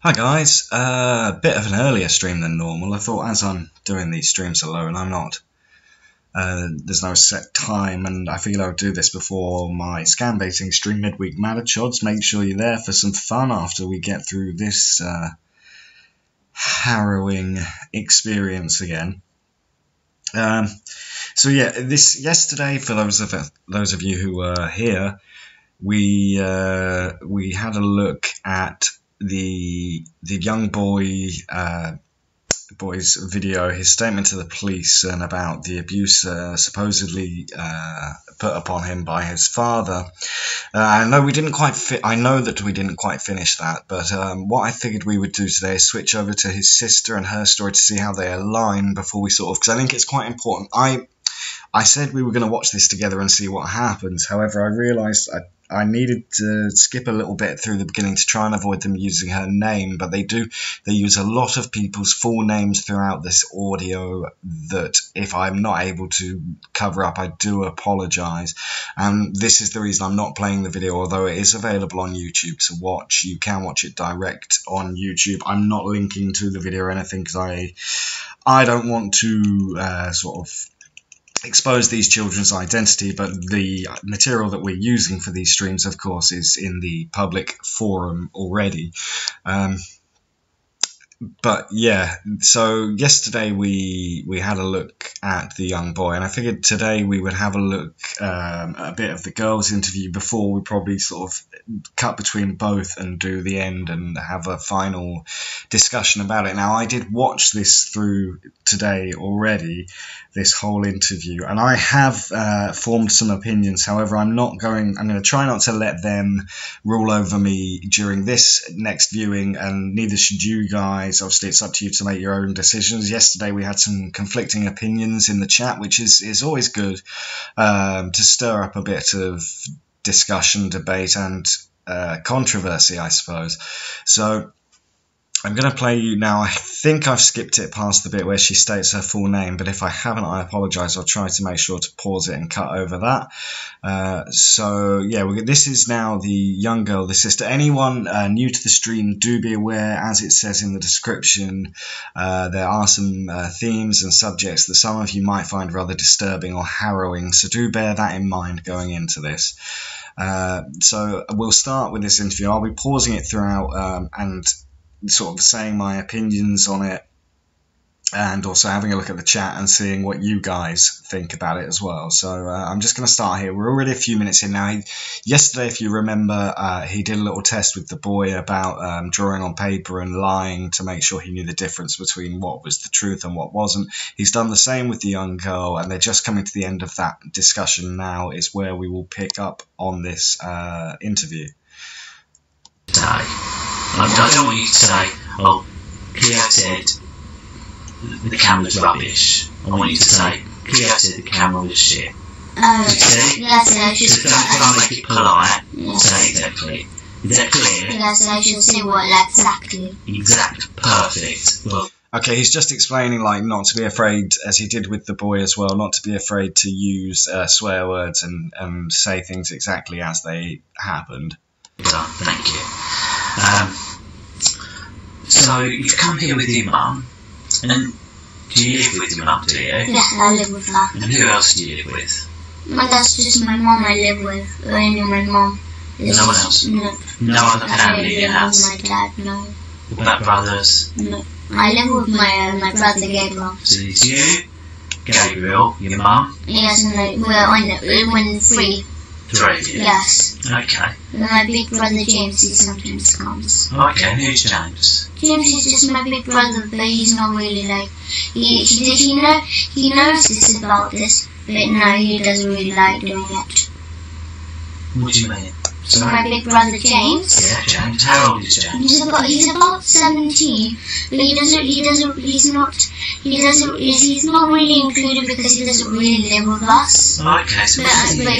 Hi guys, a bit of an earlier stream than normal. I thought as I'm doing these streams alone, there's no set time, and I figured I would do this before my scam baiting stream midweek Chods. Make sure you're there for some fun after we get through this harrowing experience again. So yeah, yesterday, for those of you who were here, we had a look at the young boy's video, his statement to the police, and about the abuse supposedly put upon him by his father. I know that we didn't quite finish that, but what I figured we would do today is switch over to his sister and her story to see how they align before we because I think it's quite important. I said we were going to watch this together and see what happens. However, I realised I needed to skip a little bit through the beginning to try and avoid them using her name, but they use a lot of people's full names throughout this audio that if I'm not able to cover up, I do apologise. And this is the reason I'm not playing the video, although it is available on YouTube to watch. You can watch it direct on YouTube. I'm not linking to the video or anything because I don't want to expose these children's identity, but the material that we're using for these streams, of course, is in the public forum already. But yeah, so yesterday we had a look at the young boy, and I figured today we would have a look a bit of the girls' interview before we probably cut between both and do the end and have a final discussion about it. Now, I did watch this through today already, this whole interview, and I have formed some opinions. However, I'm going to try not to let them rule over me during this next viewing, and neither should you guys. Obviously, it's up to you to make your own decisions. Yesterday, we had some conflicting opinions in the chat, which is always good to stir up a bit of discussion, debate, and controversy, I suppose. So I'm going to play you now. I think I've skipped it past the bit where she states her full name, but if I haven't, I apologise. I'll try to make sure to pause it and cut over that. So yeah, this is now the young girl, the sister. Anyone new to the stream, do be aware, as it says in the description, there are some themes and subjects that some of you might find rather disturbing or harrowing, so do bear that in mind going into this. So we'll start with this interview. I'll be pausing it throughout and saying my opinions on it, and also having a look at the chat and seeing what you guys think about it as well. So I'm just going to start here. We're already a few minutes in now. Yesterday, if you remember, he did a little test with the boy about drawing on paper and lying to make sure he knew the difference between what was the truth and what wasn't. He's done the same with the young girl, and they're just coming to the end of that discussion now is where we will pick up on this interview. I don't want you to say, oh, Cleo said the camera's rubbish. I want you to say, Cleo said the camera was shit. Yes, I should. So don't try and make it polite. Say exactly. Is that clear? Yes, I should say what exactly. Exact. Perfect. Well, okay, he's just explaining, not to be afraid, as he did with the boy as well, not to be afraid to use swear words and say things exactly as they happened. Thank you. So you've come here with your mum, and do you live with your mum, do you? Yeah, I live with her. And who else do you live with? That's just my mum I live with. Only my mum. No one else? No. No other family in your house? My dad, no. What about brothers? No. I live with my brother Gabriel. So it's you, Gabriel, your mum? Yes, and we're three. Three of you? Yes. Okay. And my big brother James, he sometimes comes. Okay, who's James? James is just my big brother, but he's not really he knows this about this, but no, he doesn't really like doing it. What do you mean? So my big brother James. Yeah, James. How old is James? He's about 17, but he's not really included because he doesn't really live with us. Okay, so but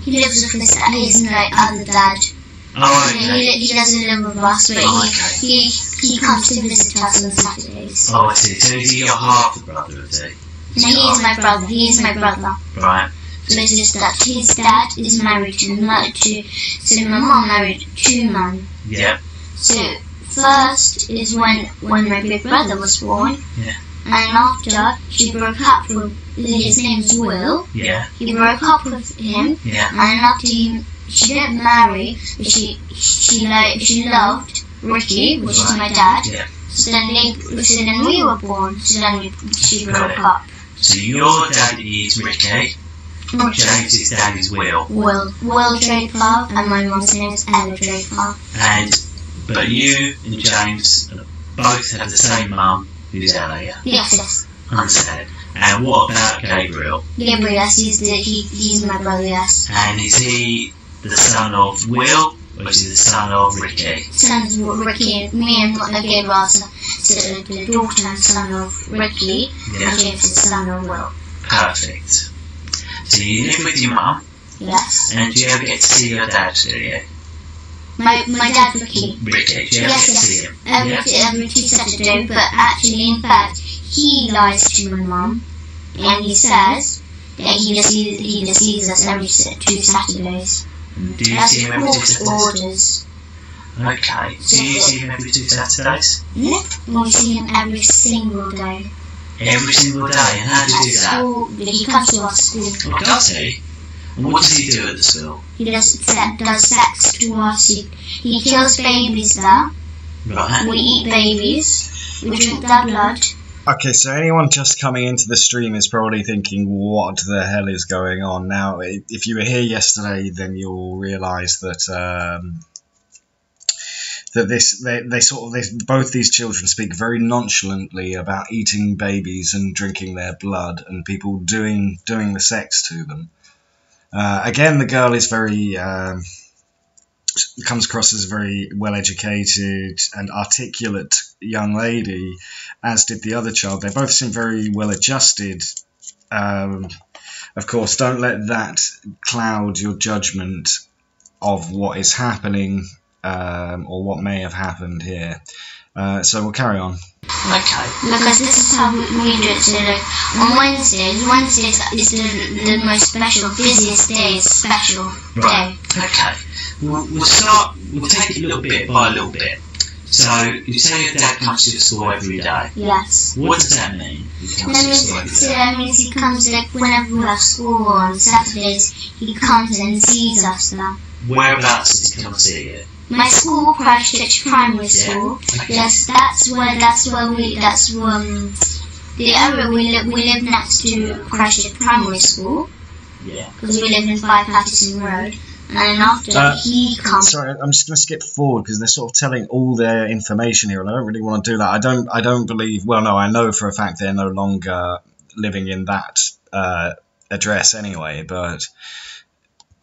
he lives with his other dad. Oh, okay. He doesn't live with us, but he comes to visit us on Saturdays. Oh, I see. So is he your half brother, is he? No, he is my brother. He is my brother. Right. So it's just that his dad is married to so my mom married two men. Yeah. So First is when my big brother was born. Yeah. And after she broke up with his name's Will. Yeah. He broke up with him. Yeah. And after she didn't marry, but she loved Ricky, which is my dad. Yeah. So then we were born. So then she broke up. So your dad is Ricky. James's dad is Will. Will Draper, and my mum's name is Ella Draper. But you and James both have the same mum, who's Ella, yeah? Yes. Understand. And what about Gabriel? Gabriel, yes, he's my brother, yes. And is he the son of Will, or is he the son of Ricky? Son of Ricky, me and Gabriel are the daughter and son of Ricky, and James is the son of Will. Perfect. So you live with your mum? Yes. And do you ever get to see your dad, do you? My dad, Ricky. Ricky, do you ever get to see him? Every 2 Saturdays, but actually, in fact, he lies to my mum, and he says that he just sees us every 2 Saturdays. Do you see him every 2 Saturdays? Orders. Okay. Do you see him every 2 Saturdays? No, we see him every single day. Every single day? And how do you do that? School, he comes to our school. Oh, does he? And what does he do at the school? He does sex to us. He kills babies there. Right. We eat babies. We drink their blood. Okay, so anyone just coming into the stream is probably thinking, what the hell is going on? Now, if you were here yesterday, then you'll realise that both these children speak very nonchalantly about eating babies and drinking their blood and people doing the sex to them. Again, the girl is very comes across as a very well-educated and articulate young lady, as did the other child. They both seem very well-adjusted. Of course, don't let that cloud your judgment of what is happening or what may have happened here. So we'll carry on. Okay. Because this is how we do it. So like, on Wednesdays is the most special, busiest day, special day. Okay. We'll take it a little bit by a little bit. So, you say your dad comes to the school every day. Yes. What does that mean? He comes to the school every day? That means he comes, like, whenever we have school on Saturdays, he comes and sees us there. Whereabouts does he come and see you? My school, Christchurch Primary School. Yeah. Okay. Yes, that's the area we live next to Christchurch Primary School. Yeah. Because we live in 5 Patterson Road. And then after he comes. Sorry, I'm just going to skip forward because they're sort of telling all their information here, and I don't really want to do that. I don't believe. Well, no, I know for a fact they're no longer living in that address anyway, but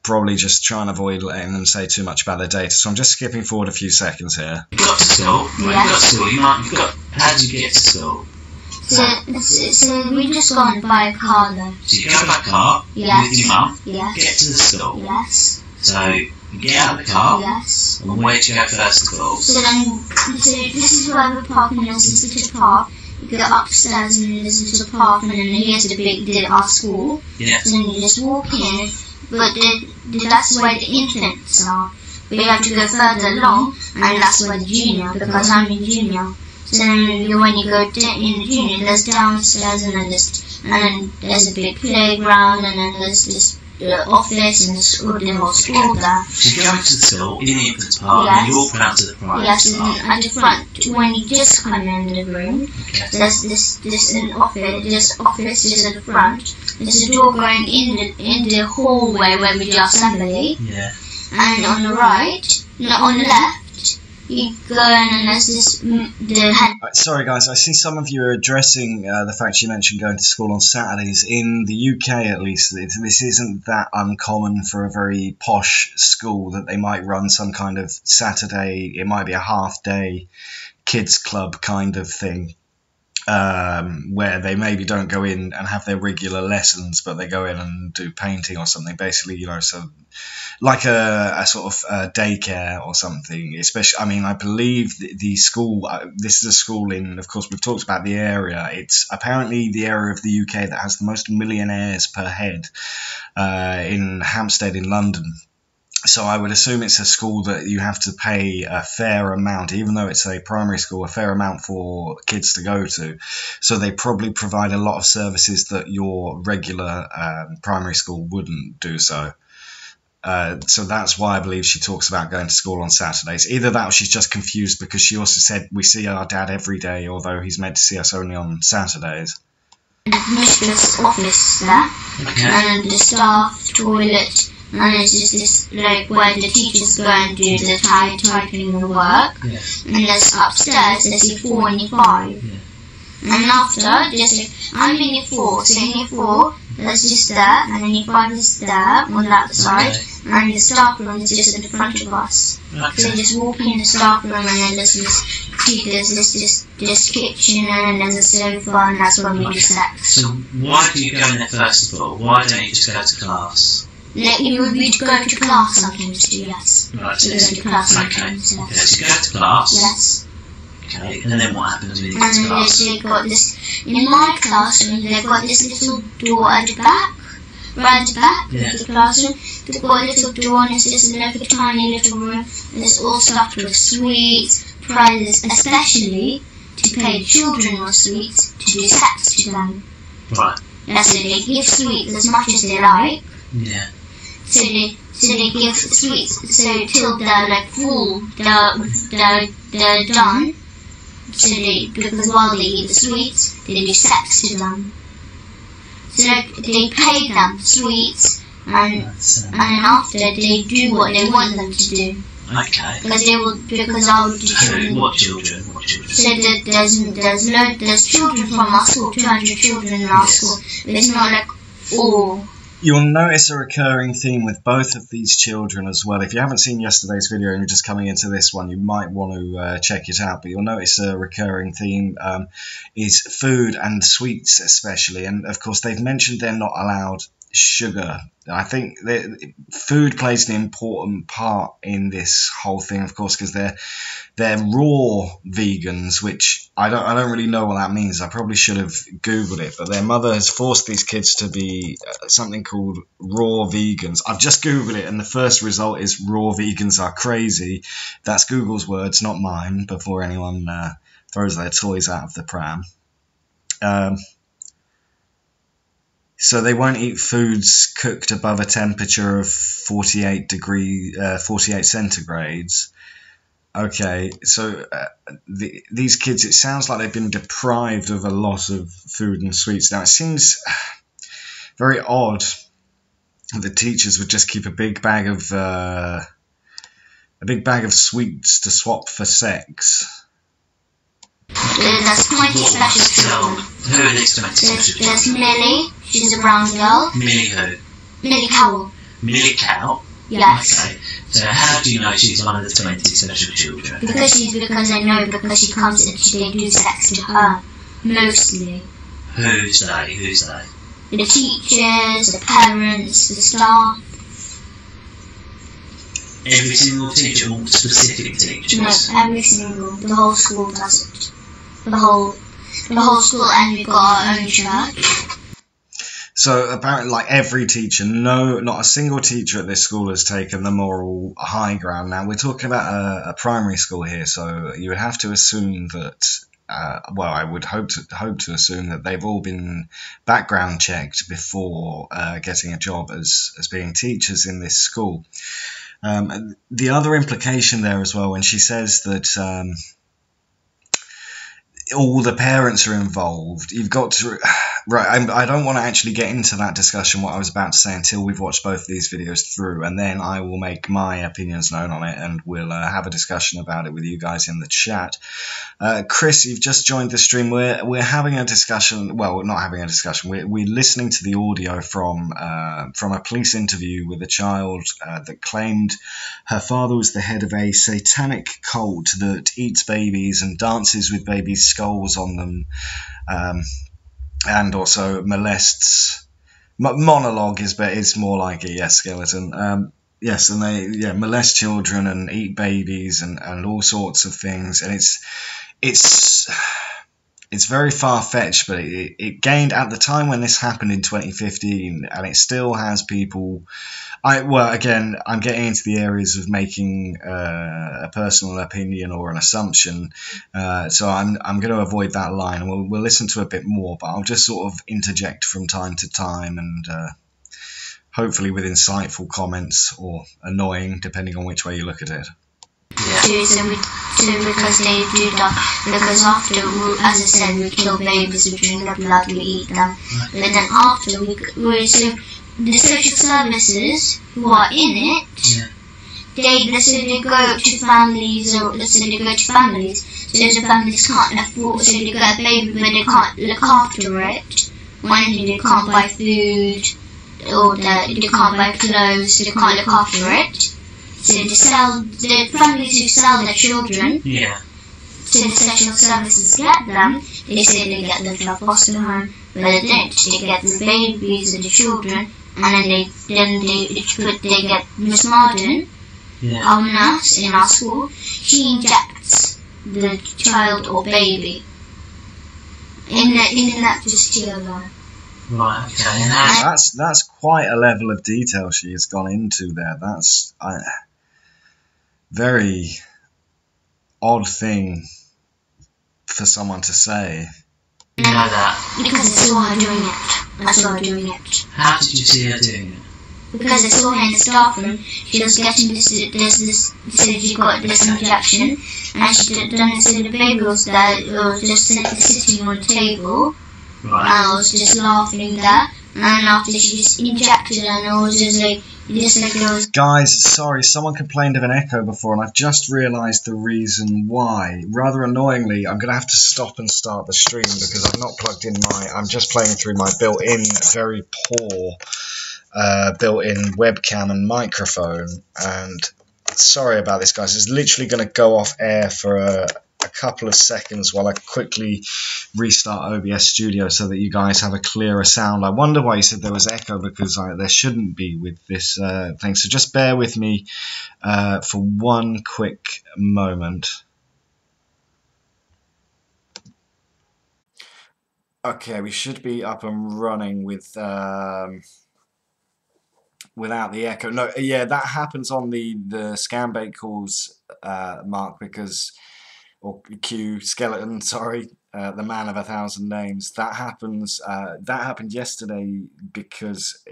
probably just try and avoid letting them say too much about their data. So I'm just skipping forward a few seconds here. You got to school. Yes. You got to school. How did you get to school? So we just go and buy a car though. So you go by car Yes. with your mum. Yes. Get to the school. Yes. So you get out of the car. Yes. And where do you go first of all? So this is where we park, and there's this little park. You go upstairs and there's this little park, and then here's our school. Yes. So then you just walk in, but that's where the infants are. But you have to go further along, and that's where the junior, because I'm in junior. So then when you go in the junior, there's downstairs, and then there's a big playground, and then there's this office and the whole school there. So you go into the school in the infant's park, Yes. and you walk round to the primary Yes, park. and at the front, when you just come in the room, Okay. there's this an office. This office is at the front. There's a door going in the hallway where we do assembly. Yeah. And on the right, no, on the left, you go in and there's this Sorry guys, I see some of you are addressing the fact you mentioned going to school on Saturdays. In the UK at least, this isn't that uncommon for a very posh school that they might run some kind of Saturday, it might be a half-day kids club kind of thing, where they maybe don't go in and have their regular lessons, but they go in and do painting or something, basically, you know, so like a sort of daycare or something. Especially, I mean, I believe the school, this is a school in, of course, we've talked about the area. It's apparently the area of the UK that has the most millionaires per head in Hampstead in London. So I would assume it's a school that you have to pay a fair amount, even though it's a primary school, a fair amount for kids to go to. So they probably provide a lot of services that your regular primary school wouldn't do so. So that's why I believe she talks about going to school on Saturdays. Either that or she's just confused because she also said we see our dad every day, although he's meant to see us only on Saturdays. The mistress office there, and the staff toilet, and it's just this like where the teachers go and do the typing and work. Yeah. And there's upstairs there's year 4 and year 5. Yeah. And after there's like, I'm in year 4, so in year 4 there's just there, and then year 5 is there on that side, and the staff room is just at the front of us. So you just walk in the staff room, and then there's this kitchen, and then there's a sofa, and that's where we do sex. So why do you go in there first of all? Why don't you just go to class? Like, we'd go to class sometimes too, yes. Right, So we go to class okay. sometimes, Okay, yes. so you go to class. Yes. Okay, and then what happens when you get And to then class? they've got this, in my classroom, they've got this little door at the back, right at the back Yeah. of the classroom. They've got a little door, and it's just like a tiny little room, and it's all stuffed with sweets, prizes, especially to pay the children with sweets to do sex to them. Right. That's it, they give sweets as much as they like. Yeah. So they give sweets, so till they're like full, they're done. So because while they eat the sweets, they do sex to them. So they pay them sweets, and then after they do what they want them to do. Okay. Because I would do. What children? What children? So there's children from our school, 200 children in our school, but it's not like all. You'll notice a recurring theme with both of these children as well. If you haven't seen yesterday's video and you're just coming into this one, you might want to check it out. But you'll notice a recurring theme is food and sweets especially. And of course, they've mentioned they're not allowed sugar. I think food plays an important part in this whole thing, of course, because they're raw vegans, which I don't really know what that means. I probably should have Googled it, but their mother has forced these kids to be something called raw vegans. I've just Googled it, and the first result is raw vegans are crazy. That's Google's words, not mine, before anyone throws their toys out of the pram. So they won't eat foods cooked above a temperature of 48 centigrades. Okay, so these kids, it sounds like they've been deprived of a lot of food and sweets. Now, it seems very odd the teachers would just keep a big bag of sweets to swap for sex. There's 20 special children. Who are these 20 special children? There's Millie, she's a brown girl. Millie who? Millie Cowell. Millie Cow? Yes. Okay. So how do you know she's one of the 20 special children? Because I know, because she comes and they do sex to her. Mostly. Who's they? The teachers, the parents, the staff. Every single teacher or specific teachers? No, every single. The whole school does it. The whole school, and we've got our own church. So apparently, like every teacher, no, not a single teacher at this school has taken the moral high ground. Now we're talking about a primary school here, so you would have to assume that. I would hope to assume that they've all been background checked before getting a job as being teachers in this school. The other implication there as well, when she says that all the parents are involved, you've got to... Right, I don't want to actually get into that discussion, what I was about to say, until we've watched both of these videos through, and then I will make my opinions known on it, and we'll have a discussion about it with you guys in the chat. Chris, you've just joined the stream. We're having a discussion. Well, we're not having a discussion. We're listening to the audio from a police interview with a child that claimed her father was the head of a satanic cult that eats babies and dances with babies' skulls on them. And also molests. Monologue is more like it, yes, skeleton. Yes, and they molest children and eat babies and all sorts of things, and it's it's very far-fetched, but it gained at the time when this happened in 2015, and it still has people. Again, I'm getting into the areas of making a personal opinion or an assumption, so I'm going to avoid that line. We'll listen to a bit more, but I'll just sort of interject from time to time, and hopefully with insightful comments or annoying, depending on which way you look at it. Because they do that, because after, as I said, we kill babies, we drink their blood, we eat them, but then after the social services who are in it, they go to families, so the families can't afford, so they get a baby but they can't look after it. They can't buy food, or they can't buy clothes, so they can't look after it. So the families who sell their children, so the social services get them, they say they get them to a foster home, but they don't. They get the babies and the children, and then they get Miss Marden, our nurse in our school. She injects the child or baby in the electricity alone. Right. Okay. That's quite a level of detail she has gone into there. That's very odd thing for someone to say. You know that? Because I saw her doing it. I saw her doing it. How did you see her doing it? Because I saw her in the staff room. She was getting she got this injection, and she done this, so the baby was there, was just sitting on the table, and I was just laughing there, and after she just injected her, and I was just like it was... Guys, sorry, someone complained of an echo before, and I've just realised the reason why. Rather annoyingly, I'm going to have to stop and start the stream because I've not plugged in I'm just playing through my built-in, very poor built-in webcam and microphone, and sorry about this, guys. It's literally going to go off air for a couple of seconds while I quickly restart OBS Studio so that you guys have a clearer sound. I wonder why you said there was echo, because there shouldn't be with this thing, so just bear with me for one quick moment. Okay, we should be up and running with without the echo. No, yeah, that happens on the scam bait calls, Mark, because, or Q Skeleton, sorry, the man of 1,000 names. That happens. That happened yesterday because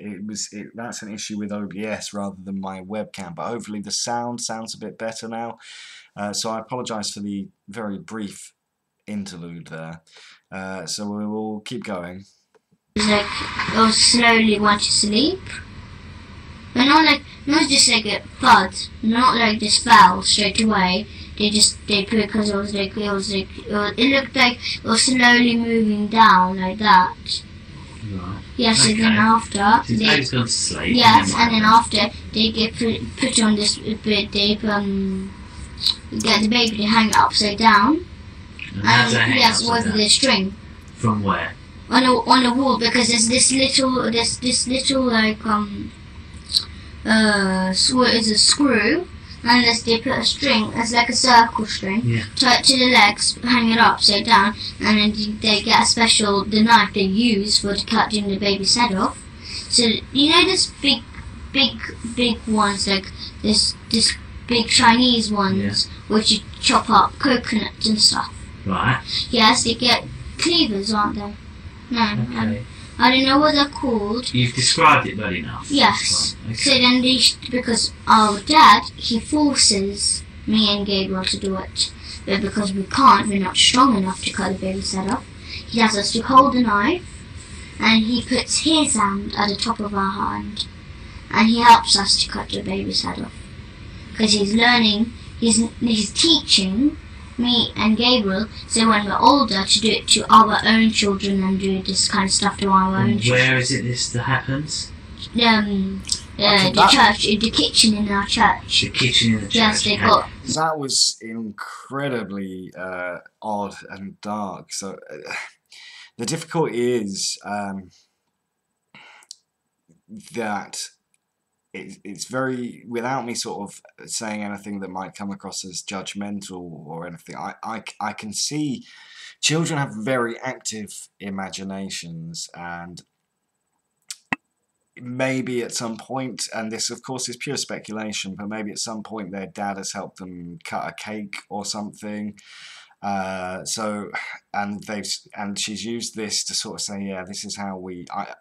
that's an issue with OBS rather than my webcam. But hopefully the sounds a bit better now. So I apologise for the very brief interlude there. So we will keep going. I'll slowly want to sleep. But not just like a thud, not like just fell straight away. They put, because it looked like it was slowly moving down like that. Right. Yes, Okay. and then after He's gone to sleep. yes, and then after they get put on this bit, they get the baby to hang it upside down. And Yes, with the string. From where? On the wall, because there's this little like is a screw, unless they put a string, it's like a circle string, tie it to the legs, hang it upside down, and then they get the knife they use for cutting the baby's head off. So you know this big ones, like this big Chinese ones, which you chop up coconuts and stuff. Right. Yes, they get cleavers, aren't they? No. Okay. I don't know what they're called. You've described it well enough. Yes. Okay. So then because our dad, he forces me and Gabriel to do it. But because we can't, we're not strong enough to cut the baby's head off, he has us to hold the knife, and he puts his hand at the top of our hand, and he helps us to cut the baby's head off. Because he's learning, he's teaching me and Gabriel, so when we're older, to do it to our own children and do this kind of stuff to our own children. Where is it this that happens? The church, the kitchen in our church. The kitchen in the church. Yes, they got. That was incredibly odd and dark. So the difficulty is that it's very, without me sort of saying anything that might come across as judgmental or anything, I can see children have very active imaginations, and maybe at some point, and this of course is pure speculation, but maybe at some point their dad has helped them cut a cake or something. And she's used this to sort of say, yeah, this is how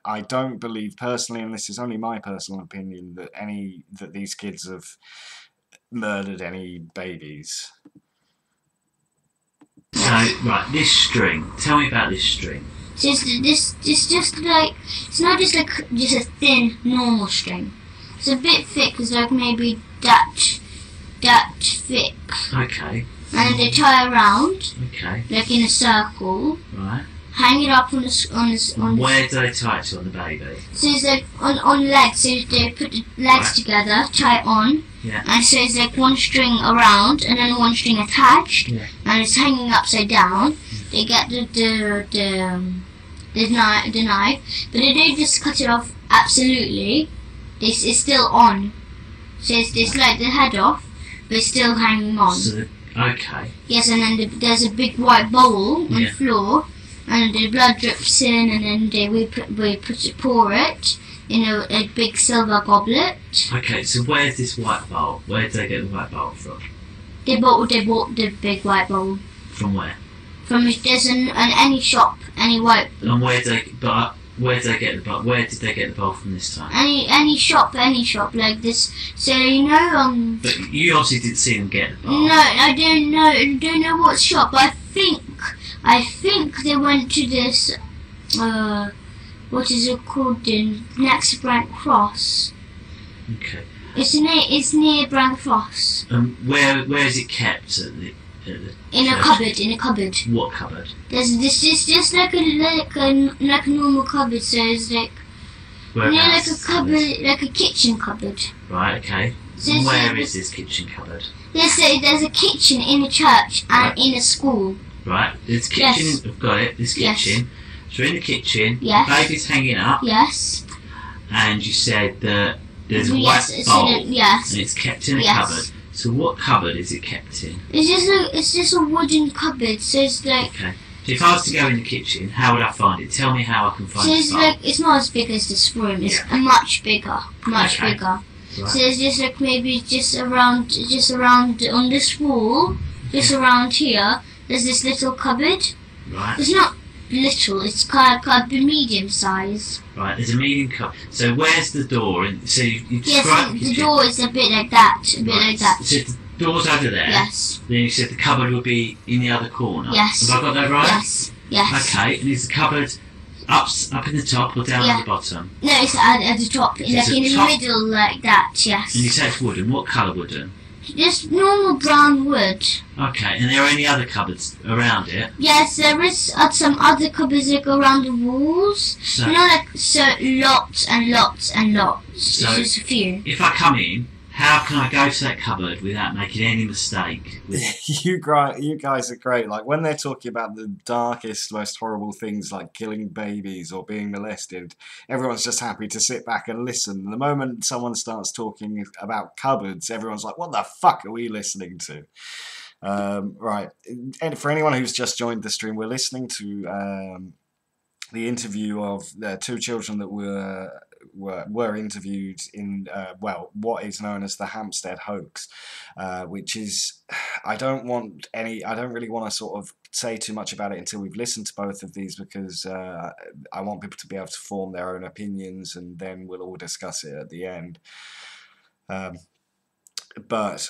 I don't believe personally, and this is only my personal opinion, that these kids have murdered any babies. So, right, this string. Tell me about this string. Just like, it's not just like just a thin normal string. It's a bit thick. It's like maybe that thick. Okay. And they tie around. Okay. Like in a circle. Right. Hang it up on Where do they tie it to on the baby? So it's like on legs. So they put the legs together, tie it on. Yeah. And so it's like one string around and then one string attached. Yeah. And it's hanging upside down. They get the knife, but they don't just cut it off absolutely. It's still on. So it's like the head off, but it's still hanging on. So okay. Yes, and then there's a big white bowl on the floor, and the blood drips in, and then we pour it in a big silver goblet. Okay, so where's this white bowl? Where did they get the white bowl from? They bought the big white bowl. From where? From any shop, any white. And where did they get the bowl? Where did they get the bowl from this time? Any shop like this. So But you obviously didn't see them get the bowl. No, I don't know. I don't know what shop. But I think they went to this. What is it called? Next to Brent Cross. Okay. It's near Brent Cross. Where is it kept in a cupboard. In a cupboard. What cupboard? This is just like a normal cupboard. So it's like like a cupboard, like a kitchen cupboard. Right. Okay. So where is this kitchen cupboard? There's a kitchen in a church and in a school. Right. There's kitchen. Yes. I've got it. This kitchen. Yes. So in the kitchen, yes. The baby's hanging up. Yes. And you said that there's a white bowl. Yes. And it's kept in a cupboard. So what cupboard is it kept in? It's just a wooden cupboard. So it's like. Okay. So if I was to go in the kitchen, how would I find it? Tell me how I can find it. So it's not as big as this room. It's much bigger. Much bigger. Right. So it's just like maybe just around on this wall, just around here. There's this little cupboard. Right. It's not little. It's kind of medium size. Right. There's a medium cupboard. So where's the door? And so you describe the door is a bit like that. A bit like that. So the door's over there. Yes. Then you said the cupboard would be in the other corner. Yes. Have I got that right? Yes. Yes. Okay. And is the cupboard up in the top or down at the bottom? No, it's at the top. Like in the middle, like that. Yes. And you say it's wooden. What colour wooden? Just normal brown wood. Okay, and there are any other cupboards around it? Yes, there is some other cupboards that go around the walls. So, lots and lots and lots. So it's just a few. If I come in, how can I go to that cupboard without making any mistake? You guys are great. Like when they're talking about the darkest, most horrible things like killing babies or being molested, everyone's just happy to sit back and listen. The moment someone starts talking about cupboards, everyone's like, what the fuck are we listening to? Right. And for anyone who's just joined the stream, we're listening to the interview of the two children that were interviewed in what is known as the Hampstead Hoax, which is I don't really want to sort of say too much about it until we've listened to both of these, because I want people to be able to form their own opinions, and then we'll all discuss it at the end. But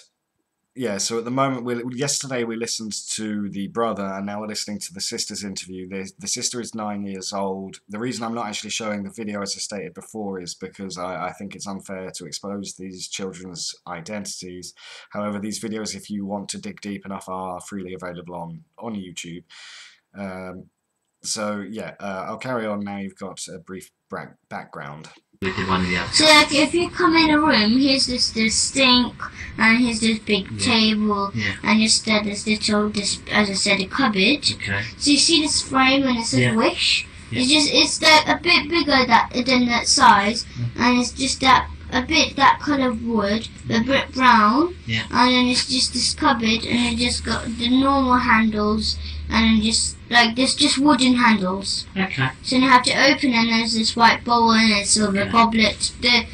yeah, so at the moment, yesterday we listened to the brother, and now we're listening to the sister's interview. The sister is 9 years old. The reason I'm not actually showing the video, as I stated before, is because I think it's unfair to expose these children's identities. However, these videos, if you want to dig deep enough, are freely available on YouTube. So yeah, I'll carry on now. You've got a brief background. So like if you come in a room, here's this sink, and here's this big table, and just this little, as I said, a cupboard. Okay. So you see this frame and it says wish. It's like a bit bigger than that size, and it's just that a bit that colour of wood, a bit brown, Yeah. and then it's just this cupboard, and it just got the normal handles, and then just like there's just wooden handles. Okay. So you have to open, and there's this white bowl and a silver goblet. The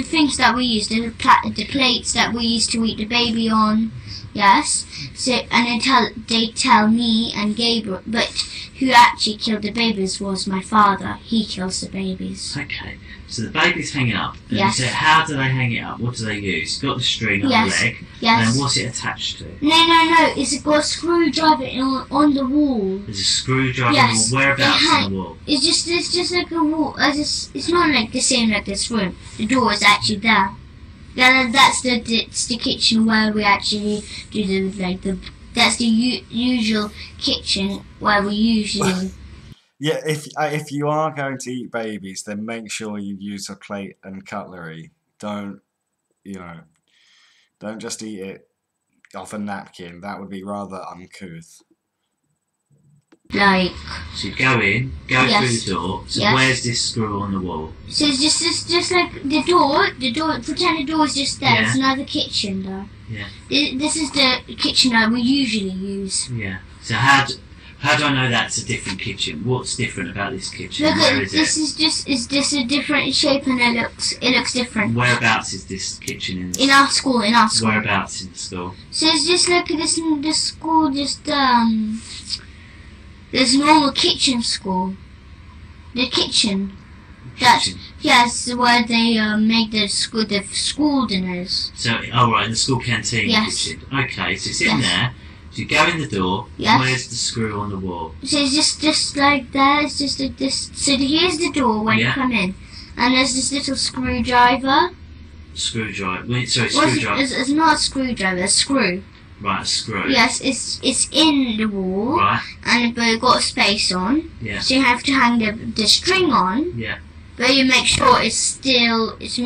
things that we use, the plates that we used to eat the baby on. Yes. So and they tell me and Gabriel, but who actually killed the babies was my father. He kills the babies. Okay. So the baby's hanging up. And Yes. you say, how do they hang it up? What do they use? It's got the string on Yes. the leg. Yes. And what's it attached to? No. It's got a screwdriver on the wall. There's a screwdriver Yes. on the wall. Whereabouts They on the wall? It's just like a wall. It's not like the same like this room. The door is actually there. Yeah, that's the kitchen where we actually do that's the usual kitchen where we usually. Yeah, if you are going to eat babies, then make sure you use a plate and cutlery. Don't just eat it off a napkin. That would be rather uncouth. Like, So you go in, go Yes. through the door. So Yes. where's this screw on the wall? so it's just like the door, pretend the door is just there. Yeah. It's not the kitchen though. Yeah. This is the kitchen that we usually use. Yeah. So how do I know that's a different kitchen? What's different about this kitchen? Look Where at is this it? is just a different shape, and it looks different. Whereabouts is this kitchen in the In our school. Whereabouts in the school? So it's just like this school, there's normal kitchen school. The kitchen. That's Kitchen. yes, where they make the school dinners. So, oh right, in the school canteen Yes. kitchen. Okay, so it's in Yes. there. So you go in the door. Yes. Where's the screw on the wall? So it's just like that. It's just like this. So here's the door when you Yeah. come in, and there's this little screwdriver. Screwdriver. Well, Screwdriver. it's not a screwdriver. A screw. Right, a screw. Yes, it's in the wall, Right. and but it's got a space on. Yeah. So you have to hang the string on. Yeah. But you make sure it's still it's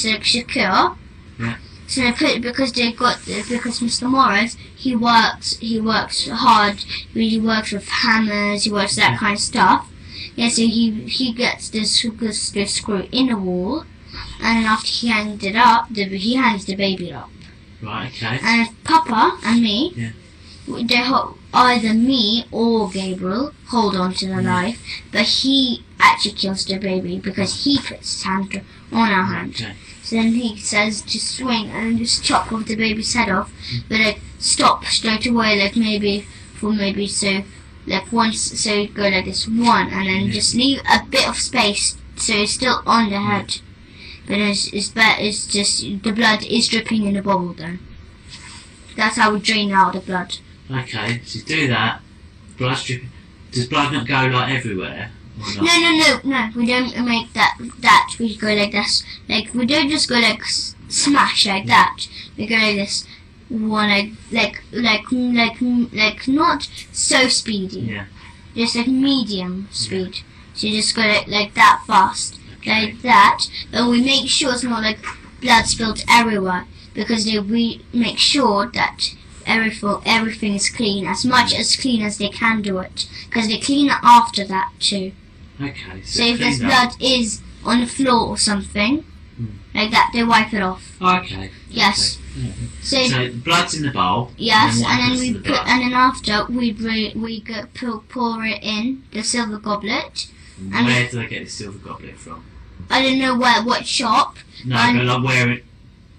like secure. Yeah. So they put because Mr. Morris he works hard. He works with hammers. He works that kind of stuff. Yeah. So he gets this screw in the wall, and after he hangs it up, he hangs the baby up. Right. Okay. And Papa and me, Yeah. either me or Gabriel hold on to the knife, but he actually kills the baby because he puts his hand on our hand. Okay. So then he says to swing and just chop off the baby's head off, but like stop straight away, like maybe so like once, so you go like this one, and then just leave a bit of space so it's still on the head. But it's just the blood is dripping in the bowl though. That's how we drain out the blood. Okay. So you do that. Blood's dripping. Does blood not go like everywhere? Or not? No. We don't make that. We go like this. Like we don't just go like smash like that. We go like this. One like not so speedy. Yeah. Just like medium speed. So you just go like that fast. Like that, but we make sure it's not like blood spilled everywhere because we make sure that everything is clean, as much as clean as they can do it, because they clean it after that too. Okay. So if there's blood is on the floor or something like that, they wipe it off. Okay. Yes. Okay. So So blood's in the bowl. yes, what and then happens we to the blood? after we pour it in the silver goblet. and Where do they get the silver goblet from? I don't know what shop. No, And- but like where it,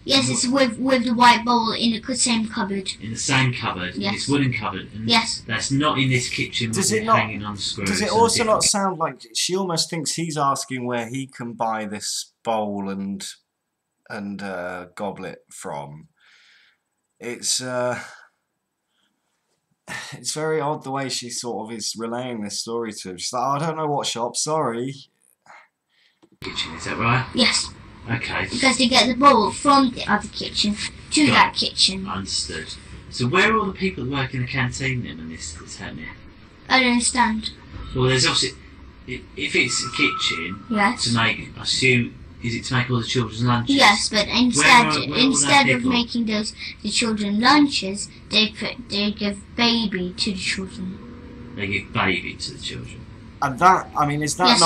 Yes, it's with the white bowl in the same cupboard. in the same cupboard, in Yes. this wooden cupboard. And Yes. That's not in this kitchen Does with it it not- hanging on the screw. Does it It's also a not different- sound like she almost thinks he's asking where he can buy this bowl and goblet from? It's very odd the way she sort of is relaying this story to him. She's like, oh, I don't know what shop, sorry. kitchen, is that right? Yes, Okay. because they get the bowl from the other kitchen to Got that it. kitchen. Understood. So where are all the people that work in the canteen then when this is happening? I don't understand. Well, there's obviously, if it's a kitchen, Yes. to make, I assume, is it to make all the children's lunches? Yes, but Where instead are all instead those of people? making the children lunches, they give baby to the children. They give baby to the children. And that, I mean, is that yes,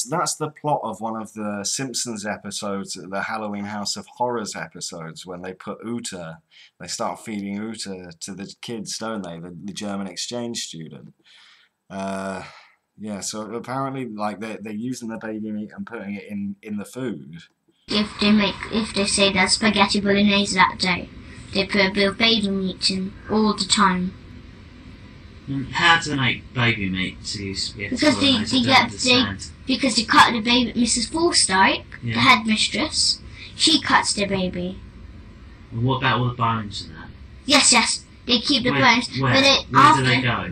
not... That's the plot of one of the Simpsons episodes, the Halloween House of Horrors episodes, when they put Uta, they start feeding Uta to the kids, don't they? The German exchange student. Yeah, so apparently, like, they're using the baby meat and putting it in the food. If they say that spaghetti bolognese that day, they put a bit of baby meat in all the time. How do they make baby meat to use spaghetti Because because they cut the baby. Mrs. Forsyth, yeah. the headmistress, she cuts the baby. And what about all the bones and that? Yes, they keep the bones. Where do they go?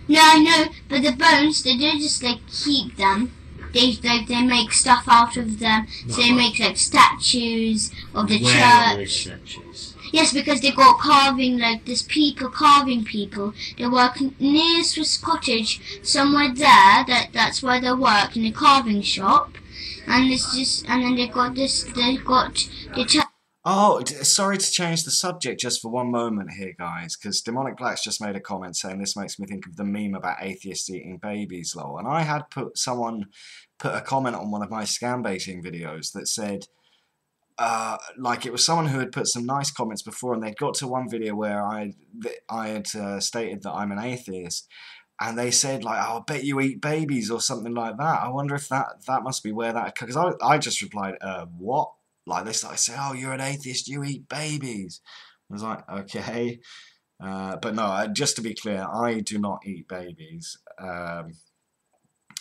No, I know, but the bones, they don't just like keep them. They make stuff out of them. So they make like statues of the church. Where are those statues? Yes, because they got carving, like there's carving people. They work near Swiss Cottage, somewhere there. That's where they work, in a carving shop. And then they got the Oh, sorry to change the subject just for one moment here, guys, because Demonic Black's just made a comment saying this makes me think of the meme about atheists eating babies, lol. And I had someone put a comment on one of my scam baiting videos that said, like, it was someone who had put some nice comments before, and they'd got to one video where I had stated that I'm an atheist, and they said, like, oh, I bet you eat babies or something like that. I wonder if that must be where that... Because I just replied, what? Like, they started saying, oh, you're an atheist, you eat babies. I was like, okay. But no, just to be clear, I do not eat babies. I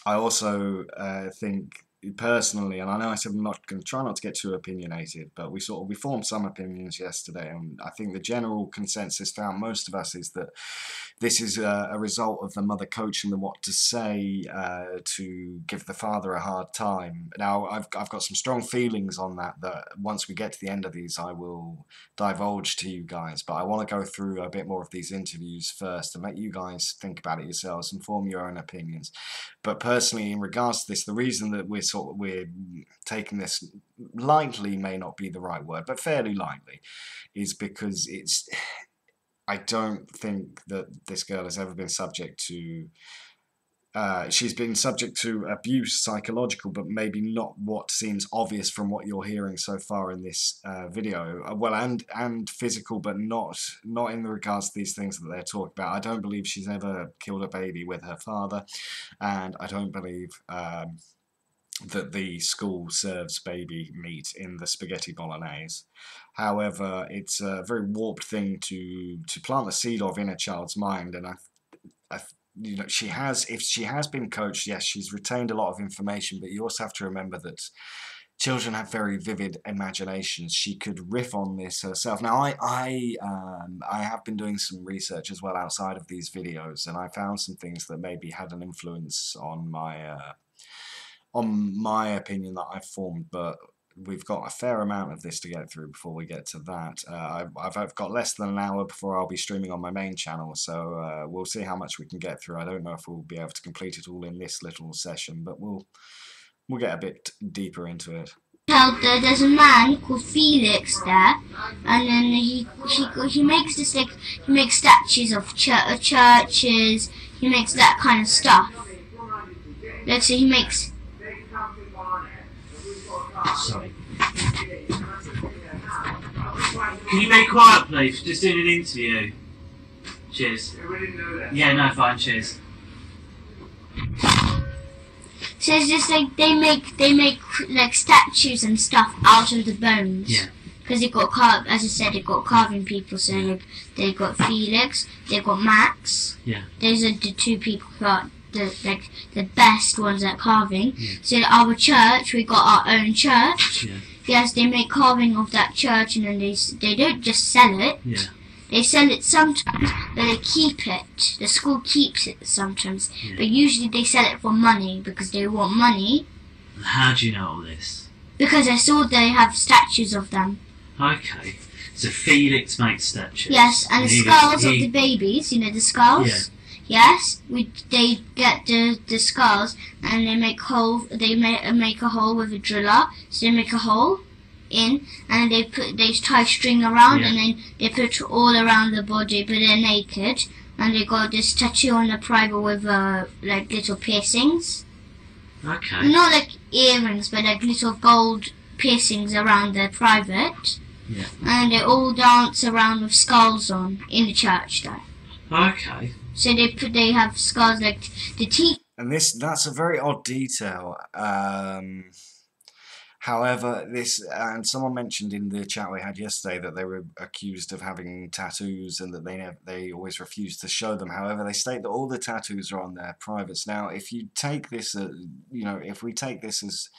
also think, personally, and I know I said I'm not going to try not to get too opinionated, but we formed some opinions yesterday, and I think the general consensus found most of us is that this is a result of the mother coaching them what to say to give the father a hard time. Now, I've got some strong feelings on that once we get to the end of these I will divulge to you guys, but I want to go through a bit more of these interviews first and let you guys think about it yourselves and form your own opinions. But personally, in regards to this, the reason that we're taking this lightly may not be the right word, but fairly lightly, is because I don't think that this girl has ever been subject to... she's been subject to abuse, psychological, but maybe not what seems obvious from what you're hearing so far in this video. Well, and physical, but not in regards to these things that they're talking about. I don't believe she's ever killed a baby with her father, and I don't believe that the school serves baby meat in the spaghetti bolognese. However, it's a very warped thing to plant the seed of in a child's mind, and you know, if she has been coached, yes, she's retained a lot of information, but you also have to remember that children have very vivid imaginations. She could riff on this herself. Now, I have been doing some research as well outside of these videos, and I found some things that maybe had an influence on my opinion that I've formed, but we've got a fair amount of this to get through before we get to that. I've got less than an hour before I'll be streaming on my main channel, so we'll see how much we can get through. I don't know if we'll be able to complete it all in this little session, but we'll get a bit deeper into it. There's a man called Felix there, and then he makes this, like, he makes statues of churches. He makes that kind of stuff. Like, so he makes... Sorry. Can you make quiet, please? Just doing an interview. Cheers. Yeah, no, fine. Cheers. So it's just like they make like statues and stuff out of the bones. Yeah. Because they got as I said, they got carving people. So like, they got Felix, they got Max. Yeah. Those are the two people who are the best ones at carving. Yeah. So our church, we got our own church. Yeah. Yes, they make carving of that church, and then they don't just sell it. Yeah. They sell it sometimes, but they keep it. The school keeps it sometimes, yeah. But usually they sell it for money because they want money. How do you know all this? Because I saw they have statues of them. Okay. So Felix makes statues. Yes, and the skulls of the babies. You know the skulls. Yeah. Yes, they get the skulls and they make hole. They make a hole with a driller. So they make a hole, in, and they tie string around, Yeah. and then they put it all around the body, but they're naked, and they got this tattoo on the private with like little piercings. Okay. Not like earrings, but like little gold piercings around the private. Yeah. And they all dance around with skulls on in the church though. Okay. So they have skulls like the teeth. And that's a very odd detail. However, and someone mentioned in the chat we had yesterday that they were accused of having tattoos and that they always refuse to show them. However, they state that all the tattoos are on their privates. Now, if you take this, if we take this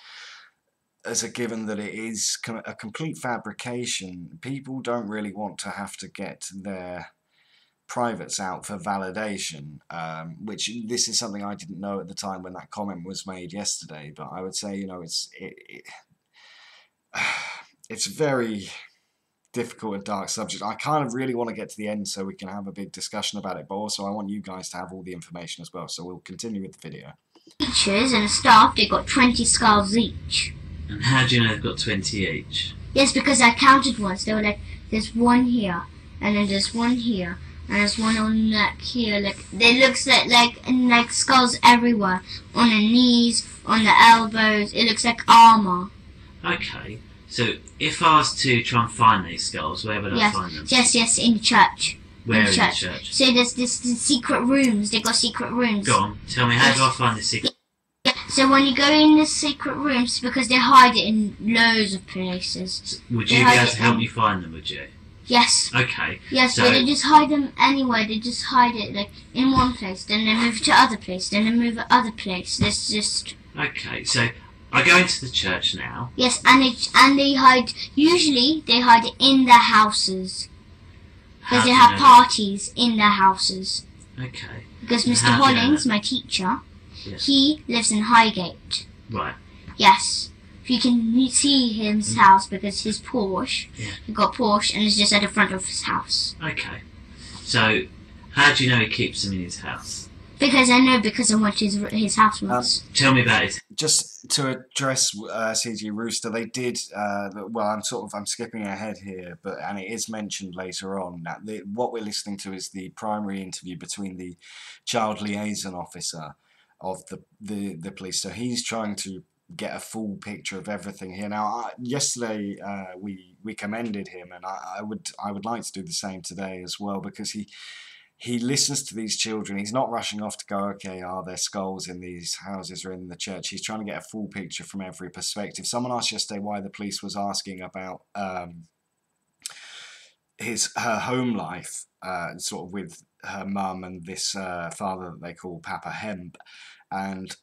as a given that it is a complete fabrication, people don't really want to have to get their privates out for validation, which this is something I didn't know at the time when that comment was made yesterday, but I would say, it's a very difficult and dark subject. I kind of really want to get to the end so we can have a big discussion about it, but also I want you guys to have all the information as well, so we'll continue with the video. Teachers and staff, they got 20 skulls each. And how do you know they've got 20 each? Yes, because I counted once. They were like, there's one here, and then there's one here, and there's one on the neck here. Like, they looks like skulls everywhere, on the knees, on the elbows. It looks like armor. Okay, so if I was to try and find these skulls, where would I find them? Yes, in the church. Where in the church? So there's the secret rooms. They got secret rooms. Go on, tell me, how do I find the secret? Yeah, so when you go in the secret rooms, because they hide it in loads of places. Would you be able to help me find them, would you? Yes. Okay. Yes, so but they just hide them anywhere. They just hide it like in one place, then they move to other place, then they move to other place. There's just... Okay, so I go into the church now. Yes, and they hide. Usually they hide it in their houses because they have parties in their houses. Okay. Because Mr. Hollings, my teacher, he lives in Highgate. Right. Yes. You can see his house because his Porsche. Yeah. He got Porsche and it's just at the front of his house. Okay. So, how do you know he keeps them in his house? Because I know, because I went to his house once. Tell me about it. Just to address CG Rooster, they did. Well, I'm skipping ahead here, and it is mentioned later on. That what we're listening to is the primary interview between the child liaison officer of the police. So he's trying to get a full picture of everything here. Now, yesterday we commended him, and I would like to do the same today as well, because he listens to these children. He's not rushing off to go, okay, are there skulls in these houses or in the church? He's trying to get a full picture from every perspective. Someone asked yesterday why the police was asking about her home life, sort of with her mum and this father that they call Papa Hemp, and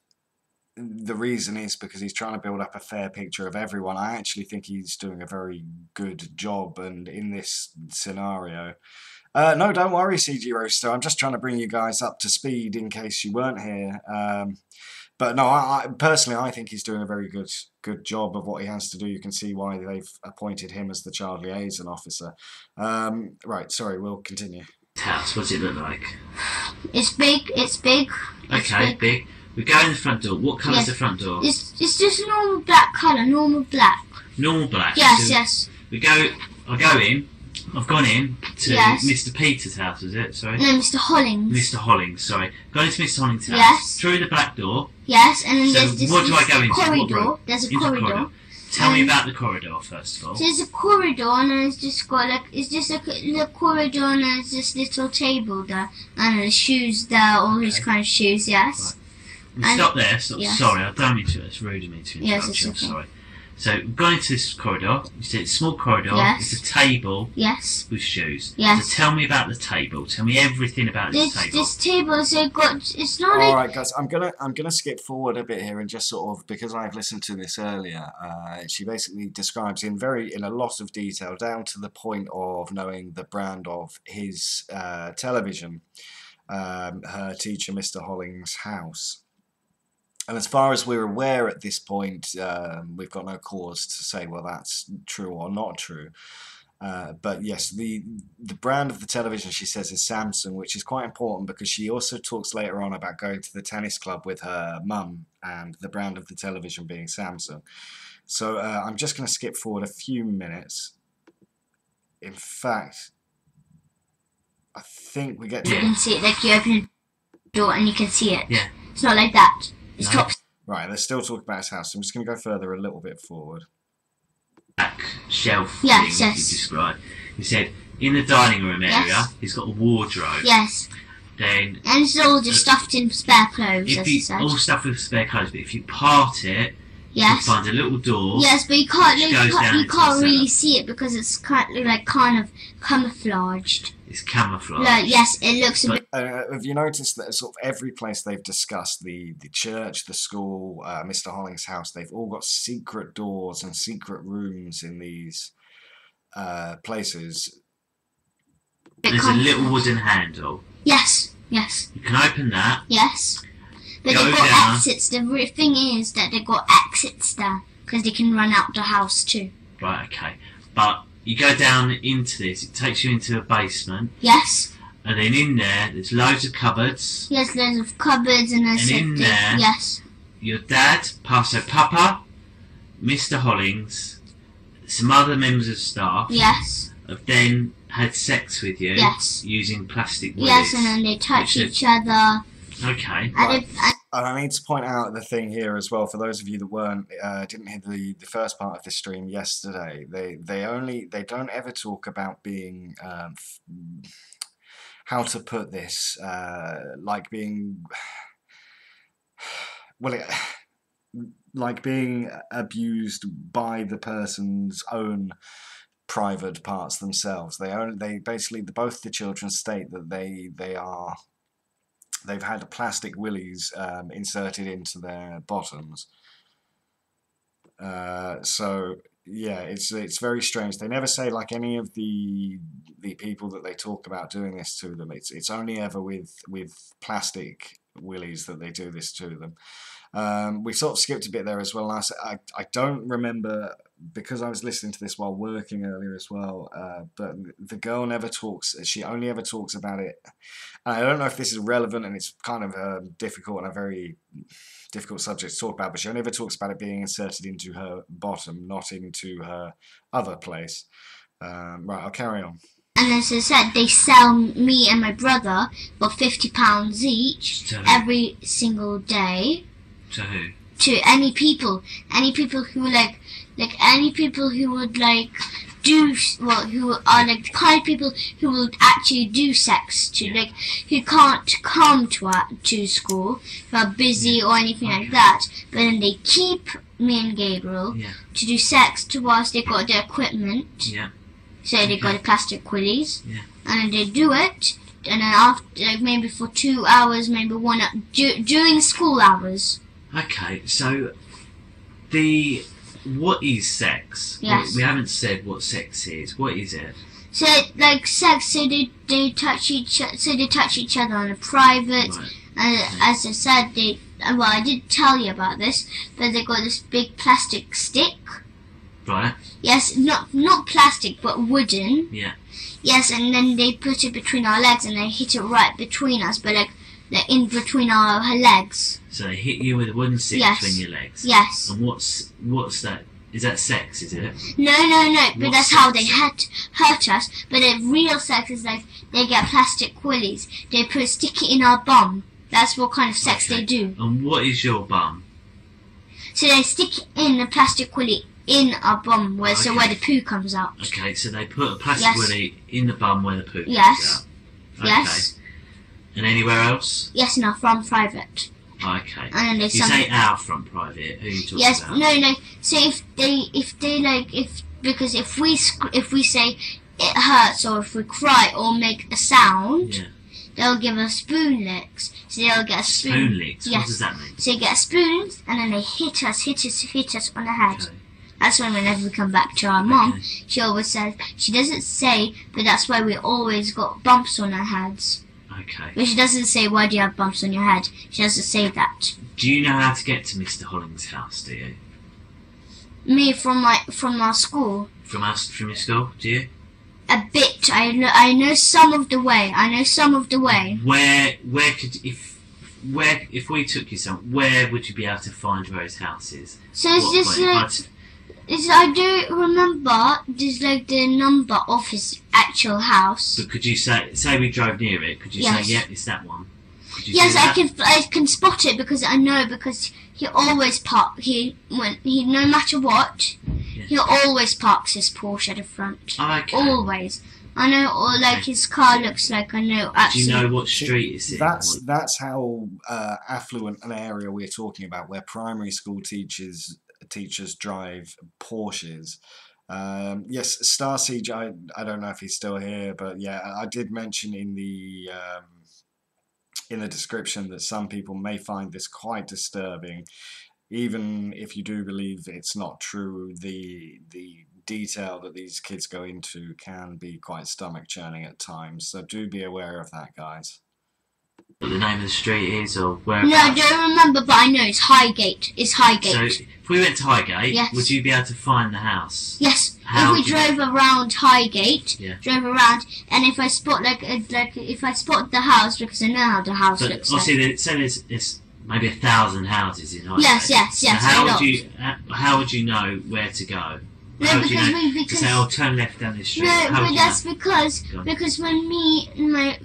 the reason is because he's trying to build up a fair picture of everyone. I actually think he's doing a very good job, and in this scenario... no, don't worry, CG Roaster. I'm just trying to bring you guys up to speed in case you weren't here. But no, I personally think he's doing a very good job of what he has to do. You can see why they've appointed him as the child liaison officer. Right, sorry, we'll continue. House, what does it look like? It's big. It's big. Okay, big. We go in the front door. What colour's the front door? It's just normal black colour. Normal black. Normal black. Yes, so yes. I go in. I've gone in to Mr. Peter's house, is it? Sorry? No, Mr. Hollings. Mr. Hollings, sorry. Gone into Mr. Hollings' house. Yes. Through the back door. Yes, and then So there's this what do I go into? corridor. There's a corridor. Tell me about the corridor, first of all. So there's a corridor, and it's just got it's just a corridor, and there's this little table there, and the shoes there, all these kind of shoes, yes. Right. Stop there. Stop. Yes. Sorry, I don't mean to. It's rude of me to interrupt Yes, you. it's okay. I'm sorry. So, we've gone into this corridor. You see it's a small corridor. Yes. It's a table. Yes. With shoes. Yes. So tell me about the table. Tell me everything about this table. This table, so it's not All right, guys. I'm gonna skip forward a bit here and just sort of, because I've listened to this earlier. She basically describes in a lot of detail, down to the point of knowing the brand of his television, her teacher, Mr. Hollings' house. And as far as we're aware at this point, we've got no cause to say, well, that's true or not true. But yes, the brand of the television, she says, is Samsung, which is quite important because she also talks later on about going to the tennis club with her mum and the brand of the television being Samsung. So I'm just going to skip forward a few minutes. In fact, I think we get to... You can see it, like you open the door and you can see it. Yeah. It's not like that. It's No. top. Right, they're still talking about his house. So I'm just going to go further a little bit forward. Back shelf Yes, thing yes. you described. He said in the dining room area, Yes. he's got a wardrobe. Yes. Then And it's all just stuffed in spare clothes, if as you you said. all stuff with spare clothes, but if you part it, Yes. you find a little door. Yes, but you can't. which You goes down can't, you into can't the really cellar. see it because it's kind of camouflaged. It's camouflage. Like, yes, it looks a But- bit. Have you noticed that sort of every place they've discussed, the church, the school, Mr. Holling's house, they've all got secret doors and secret rooms in these places. There's a little wooden handle. Yes, yes, You can open that. yes. But Go they've got down. exits. The thing is that they've got exits there because they can run out the house too. Right, okay. But you go down into this, it takes you into a basement, Yes, and then in there's loads of cupboards. yes. Loads of cupboards and there's And in something. there- Yes, Your dad, so Papa, Mr. Hollings, some other members of staff yes, have then had sex with you Yes. using plastic willies. yes. And then they touch Which each other. Okay. And And I need to point out the thing here as well for those of you that didn't hear the first part of the stream yesterday. They don't ever talk about being how to put this like being like being abused by the person's own private parts themselves. They basically both the children state that they've had plastic willies inserted into their bottoms. So yeah, it's very strange. They never say like any of the people that they talk about doing this to them. It's only ever with plastic willies that they do this to them. We sort of skipped a bit there as well. I don't remember because I was listening to this while working earlier as well. But the girl never talks. She only ever talks about it. And I don't know if this is relevant, and it's kind of difficult and a very difficult subject to talk about. But she only ever talks about it being inserted into her bottom, not into her other place. Right, I'll carry on. And as I said, they sell me and my brother for £50 each To who? every single day To who? to any people who any people who would like do who are like the kind of people who would actually do sex to like who can't come to school, who are busy or anything like that, but then they keep me and Gabriel Yeah. to do sex to whilst they got their equipment. Yeah. So they got the plastic willies, Yeah. and then they do it, and then after, like maybe for 2 hours, maybe 1 hour, during school hours. Okay, so what is sex? Yes. We haven't said what sex is. What is it? So like sex, so they touch each other on a private, Right. and as I said, I did tell you about this, but they got this big plastic stick. Right. Yes, not plastic, but wooden. Yeah. Yes, and then they put it between our legs, and they hit it right between us, but like in between our legs. So they hit you with a wooden stick Yes. between your legs. Yes. And what's that? Is that sex? Is it? No, but What that's how sex? they hurt us. But the real sex is like they get plastic willies. They stick it in our bum. That's what kind of sex Okay. they do. And what is your bum? So they stick in the plastic willy in our bum, where Okay. the poo comes out. Okay, so they put a plastic Yes. willy in the bum where the poo comes Yes. out. Okay. Yes. And anywhere else? Yes, no, from private. Okay. And then they You say our from private. Who are you talking Yes, about? no. So because if we say it hurts, or if we cry or make a sound, Yeah. they'll give us spoon licks. So they'll get a Spoon licks. What Yes. does that mean? So they get spoons, and then they hit us on the head. Okay. That's why whenever we come back to our mum, Okay. she always says, she doesn't say, but that's why we always got bumps on our heads. Okay. But she doesn't say, why do you have bumps on your head? She doesn't say that. Do you know how to get to Mr. Holling's house? Do you? Me from our school, From your school? Do you? a bit. I know some of the way. Where could if we took you some, where would you be able to find where his house is? So it's What just way? like, I do remember there's like the number of his actual house. But could you say we drove near it? Could you Yes. say, it's that one? Could you Yes, say that? I can spot it because I know because he always no matter what, Yes. he always parks his Porsche at the front. Oh, okay. Always. I know, or like his car looks like. I know. Do Actually, you know what street it's in? That's how affluent an area we're talking about, where primary school teachers drive Porsches. Yes, Star Siege. I don't know if he's still here, but yeah, I did mention in the description that some people may find this quite disturbing, even if you do believe it's not true. The detail that these kids go into can be quite stomach churning at times, so do be aware of that, guys. What the name of the street is, or where? no, I don't remember, but I know it's Highgate. It's Highgate. So if we went to Highgate, Yes. would you be able to find the house? Yes, How if we do you- drove around Highgate, Yeah. drove around, and if I spot if I spot the house, because I know how the house But looks like. obviously, there's maybe 1,000 houses in Highgate. Yes, So a how lot. would you know where to go? No, How would you because know? we- To because- say, turn left down this street. No, How but would you that's know? because Go on. when me and my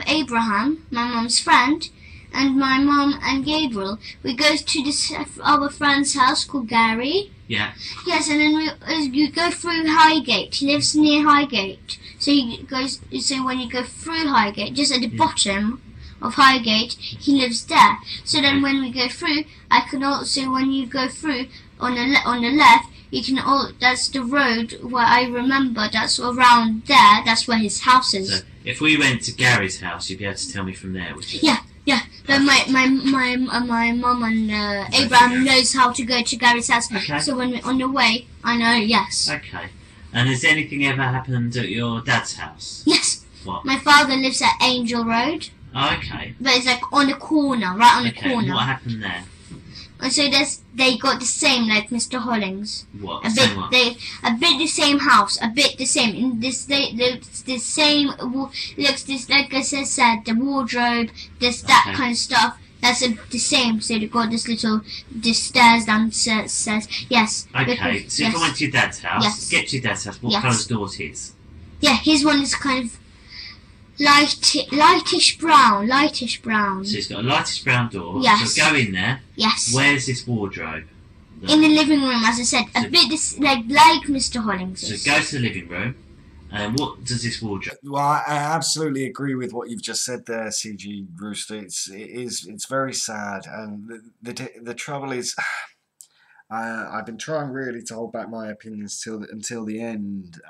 Abraham, my mum's friend, and my mum and Gabriel, we go to this our friend's house called Gary. Yeah. Yes, and then you go through Highgate. He lives near Highgate, so So when you go through Highgate, just at the bottom of Highgate, he lives there. So then when we go through, I can also when you go through on the left. You can that's the road where I remember. That's around there. That's where his house is. So if we went to Gary's house, you'd be able to tell me from there, would you? Yeah. But my mum and Abraham knows how to go to Gary's house. Okay. So when we're on the way, I know. Yes. Okay. And has anything ever happened at your dad's house? Yes. What? My father lives at Angel Road, Oh, okay. but it's like on the corner, right on the Okay. corner. What happened there? And so they got the same like Mr. Hollings. What? A Say bit, what? a bit the same house, a bit the same. In this, looks the same. Looks this like I said, the wardrobe, that Okay. kind of stuff. That's the same. So they got this stairs downstairs. Yes. Okay. because- So if yes. I went to your dad's house, Yes. get to your dad's house, what Yes. colour's door's his? Yeah, his one is kind of lightish brown. So he's got a lightish brown door. Yes. So go in there. Yes. Where's this wardrobe? In the living room, as I said, a So- bit like Mr. Hollings. So go to the living room. And what does this wardrobe? Well, I absolutely agree with what you've just said there, CG Rooster. It's very sad, and the trouble is, I've been trying really to hold back my opinions until the end.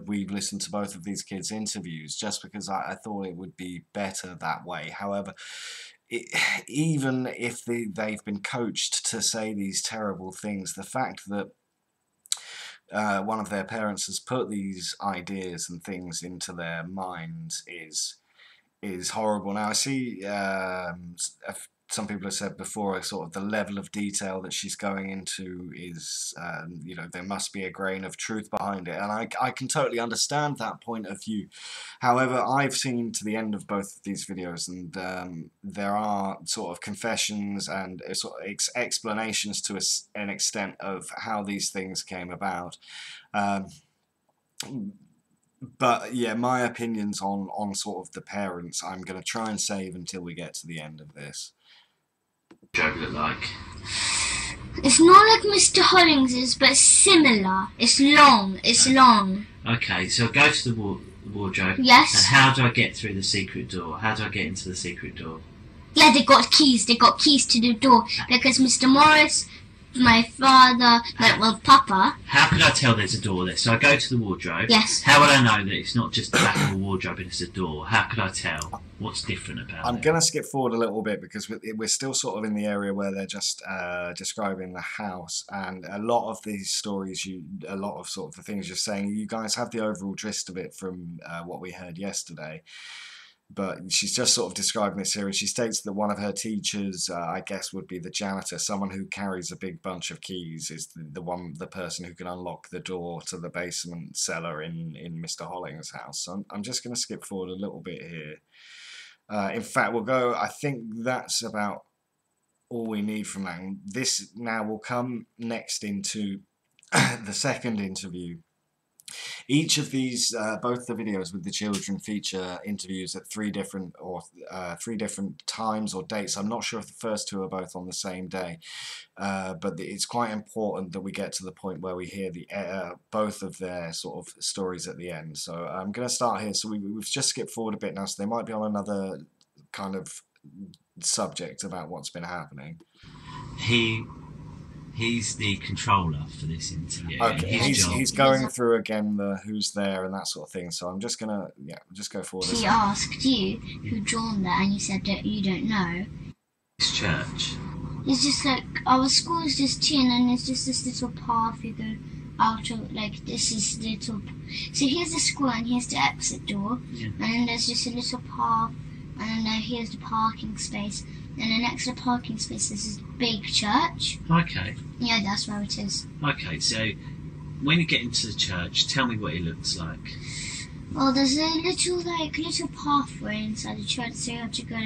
We've listened to both of these kids' interviews, just because I thought it would be better that way. However, even if they've been coached to say these terrible things, the fact that one of their parents has put these ideas and things into their minds is horrible. Now I see some people have said before, sort of the level of detail that she's going into is, there must be a grain of truth behind it, and I can totally understand that point of view. However, I've seen to the end of both of these videos, and there are sort of confessions and sort of explanations to an extent of how these things came about. But yeah, my opinions on sort of the parents, I'm going to try and save until we get to the end of this. Wardrobe look like? It's not like Mr. Hollings's, but similar. It's long. It's long. Okay, so go to the wardrobe. Yes. And how do I get through the secret door? How do I get into the secret door? Yeah, they got keys. They got keys to the door because Mr. Morris, my father, Papa. How could I tell there's a door there? So I go to the wardrobe. Yes. How would I know that it's not just the back of a wardrobe and it's a door? How could I tell? What's different about I'm it? going to skip forward a little bit because we're still sort of in the area where they're just describing the house, and a lot of these stories, a lot of sort of the things you're saying, you guys have the overall gist of it from what we heard yesterday. But she's just sort of describing this here, and she states that one of her teachers, I guess, would be the janitor, someone who carries a big bunch of keys, is the person who can unlock the door to the basement cellar in Mr. Hollings' house. So I'm just going to skip forward a little bit here. In fact, we'll go. I think that's about all we need from that. And this now will come next into the second interview. Each of these, both the videos with the children feature interviews at three different times or dates. I'm not sure if the first two are both on the same day, but it's quite important that we get to the point where we hear both of their sort of stories at the end. So I'm going to start here. So we've just skipped forward a bit now, so they might be on another kind of subject about what's been happening. He's the controller for this interview. Okay, he's going through again the who's there and that sort of thing. So I'm just gonna just go forward. He asked you who drawn that, and you said that you don't know. It's church. It's just like our school is just here, and it's just this little path you go out of. Like this is little. So here's the school, and here's the exit door, and then there's just a little path, and then here's the parking space. And then next to the parking space is this big church. Okay. Yeah, that's where it is. Okay, so when you get into the church, tell me what it looks like. Well, there's a little pathway inside the church, so you have to go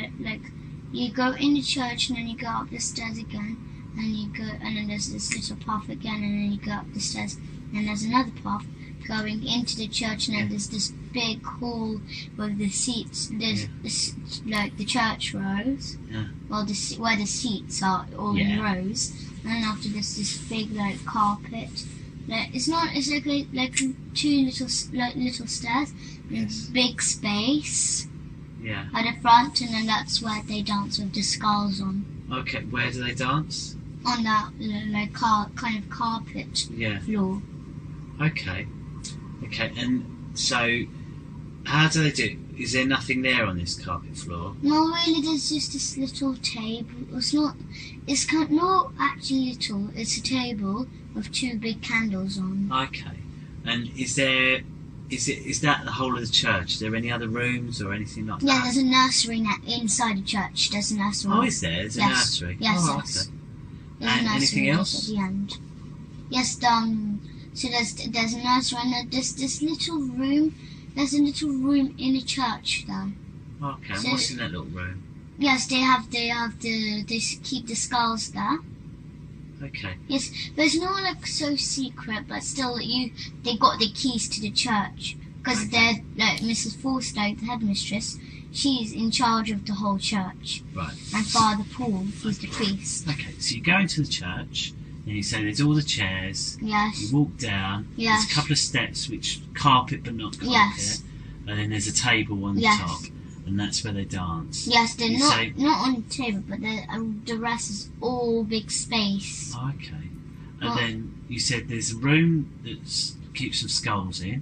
you go in the church and then you go up the stairs again, and then there's this little path again, and then you go up the stairs, and there's another path going into the church, and then there's this big hall with the seats. There's the church rows. Yeah. Well, where the seats are all in rows, and then after this big carpet. It's like two little stairs. Yes. Big space. Yeah. At the front, and then that's where they dance with the skulls on. Okay, where do they dance? On that kind of carpet floor. Okay, and so how do they do? Is there nothing there on this carpet floor? No, really, there's just this little table. It's not actually little. It's a table with two big candles on. Okay, and is that the whole of the church? Is there any other rooms or anything like that? Yeah, there's a nursery inside the church. There's a nursery. Oh, is there? There's a nursery. Yes, oh, yes. Okay. And anything else? At the end. Yes, so there's a nursery, and there's this little room. There's a little room in the church, though. Okay, and what's in that little room? Yes, they keep the skulls there. Okay. Yes, but it's not so secret, but still they got the keys to the church, because they're Mrs. Forster, the headmistress. She's in charge of the whole church. Right. And Father Paul, he's the priest. Okay, so you go into the church, and you say there's all the chairs. Yes. You walk down. Yes. There's a couple of steps, which carpet but not carpet. Yes. And then there's a table on the top, and that's where they dance. Yes, they're not on the table, but the rest is all big space. Okay. And then you said there's a room that keeps some skulls in.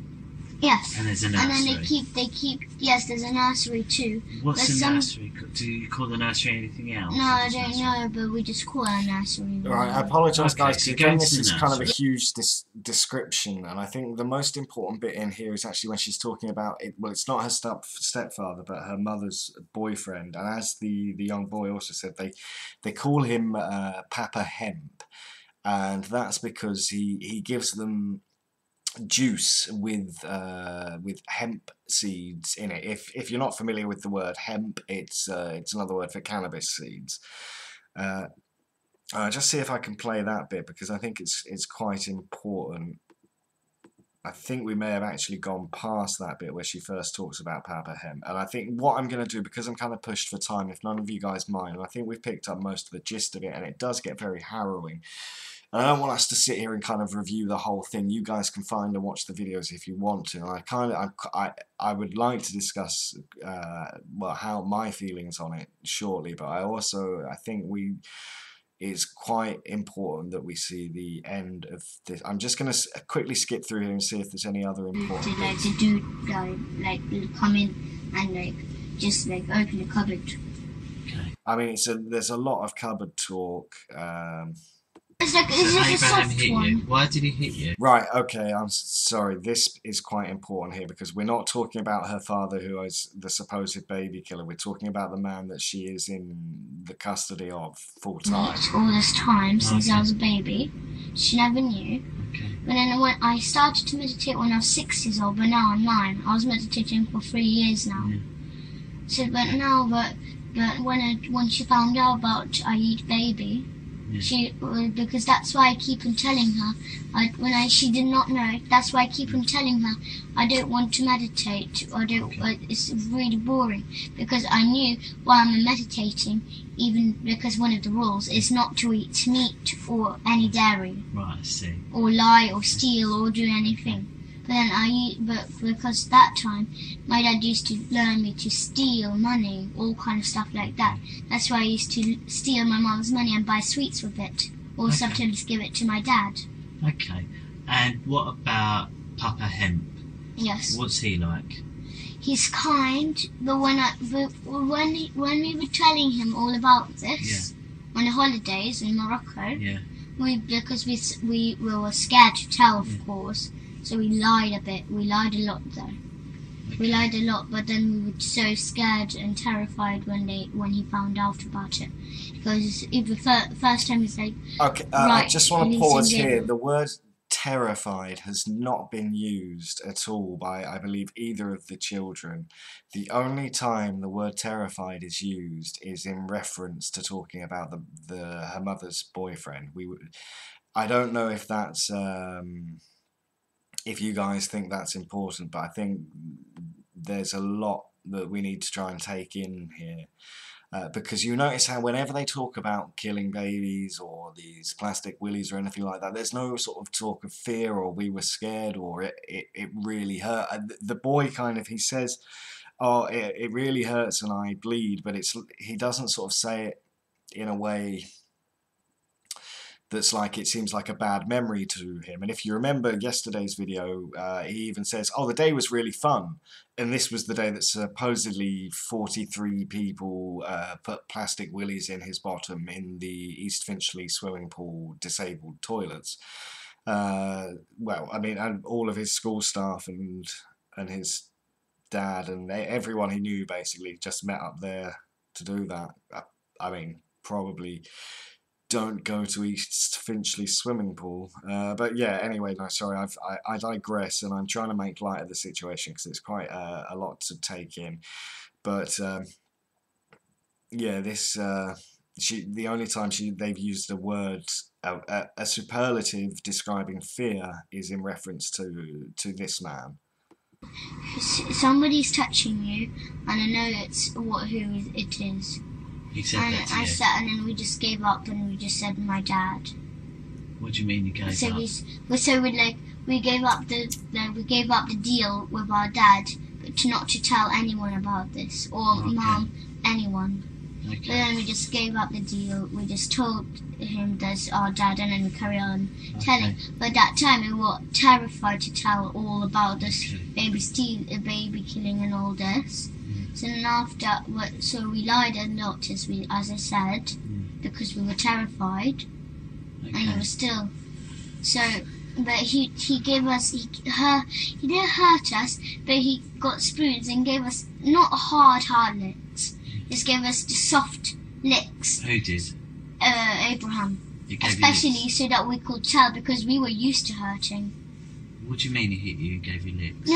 Yes. And there's a nursery. And then they keep. Yes, there's a nursery too. What's a nursery? Do you call the nursery anything else? No, I don't know, but we just call it a nursery. Right, I apologise, guys, because again, this is kind of a huge description, and I think the most important bit in here is actually when she's talking about it. Well, it's not her stepfather, but her mother's boyfriend, and as the young boy also said, they call him Papa Hemp, and that's because he gives them juice with hemp seeds in it. If you're not familiar with the word hemp, it's another word for cannabis seeds. Just see if I can play that bit, because I think it's quite important. I think we may have actually gone past that bit where she first talks about Papa Hemp, and I think what I'm going to do, because I'm kind of pushed for time, if none of you guys mind, and I think we've picked up most of the gist of it, and it does get very harrowing. And I don't want us to sit here and kind of review the whole thing. You guys can find and watch the videos if you want to. And I would like to discuss how my feelings on it shortly. But I think it's quite important that we see the end of this. I'm just going to quickly skip through here and see if there's any other important bits. To do come in and just open the cupboard. Okay. I mean, there's a lot of cupboard talk. It's a soft one. Why did he hit you? Right, okay, I'm sorry. This is quite important here, because we're not talking about her father, who is the supposed baby killer. We're talking about the man that she is in the custody of full time. All this time, since I was a baby. She never knew. Okay. But then when I started to meditate when I was 6 years old, but now I'm 9. I was meditating for 3 years now. Yeah. So, but when she found out about I eat baby, Because that's why I keep on telling her. She did not know. That's why I keep on telling her I don't want to meditate. It's really boring, because I knew while I'm meditating, even because one of the rules is not to eat meat or any dairy. Right, I see. Or lie or steal or do anything. But because that time my dad used to learn me to steal money, all kind of stuff like that. That's why I used to steal my mum's money and buy sweets with it, or sometimes give it to my dad. Okay. And what about Papa Hemp? Yes. What's he like? He's kind, but when we were telling him all about this on the holidays in Morocco, because we were scared to tell, of course. So we lied a bit. We lied a lot, though. Okay. We lied a lot, but then we were so scared and terrified when he found out about it. Because the first time it's like... Okay, I just want to pause here. The word terrified has not been used at all by, I believe, either of the children. The only time the word terrified is used is in reference to talking about her mother's boyfriend. I don't know if that's... if you guys think that's important, but I think there's a lot that we need to try and take in here. Because you notice how whenever they talk about killing babies or these plastic willies or anything like that, there's no sort of talk of fear or we were scared or it really hurt. The boy kind of, he says, oh, it really hurts and I bleed, but he doesn't sort of say it in a way that's like, it seems like a bad memory to him. And if you remember yesterday's video, he even says, oh, the day was really fun. And this was the day that supposedly 43 people put plastic willies in his bottom in the East Finchley swimming pool disabled toilets. Well, I mean, and all of his school staff and his dad and everyone he knew basically just met up there to do that. I mean, probably... don't go to East Finchley swimming pool. But yeah, anyway, no, sorry, I digress, and I'm trying to make light of the situation because it's quite a lot to take in. But yeah, the only time they've used a word, a superlative describing fear, is in reference to this man. Somebody's touching you, and I know who it is. He said that to you? And then we just gave up and we just said my dad. What do you mean you gave up? We gave up the deal with our dad, but not to tell anyone about this, or mom, anyone. Okay. But then we just gave up the deal. We just told him that's our dad, and then we carry on telling. But that time we were terrified to tell all about this baby killing and all this. So then so we lied a lot, as I said, because we were terrified, and he was still. So, but he gave us, he didn't hurt us, but he got spoons and gave us not hard licks, just gave us the soft licks. Who did? Abraham. Especially so that we could tell, because we were used to hurting. What do you mean he hit you and gave you licks?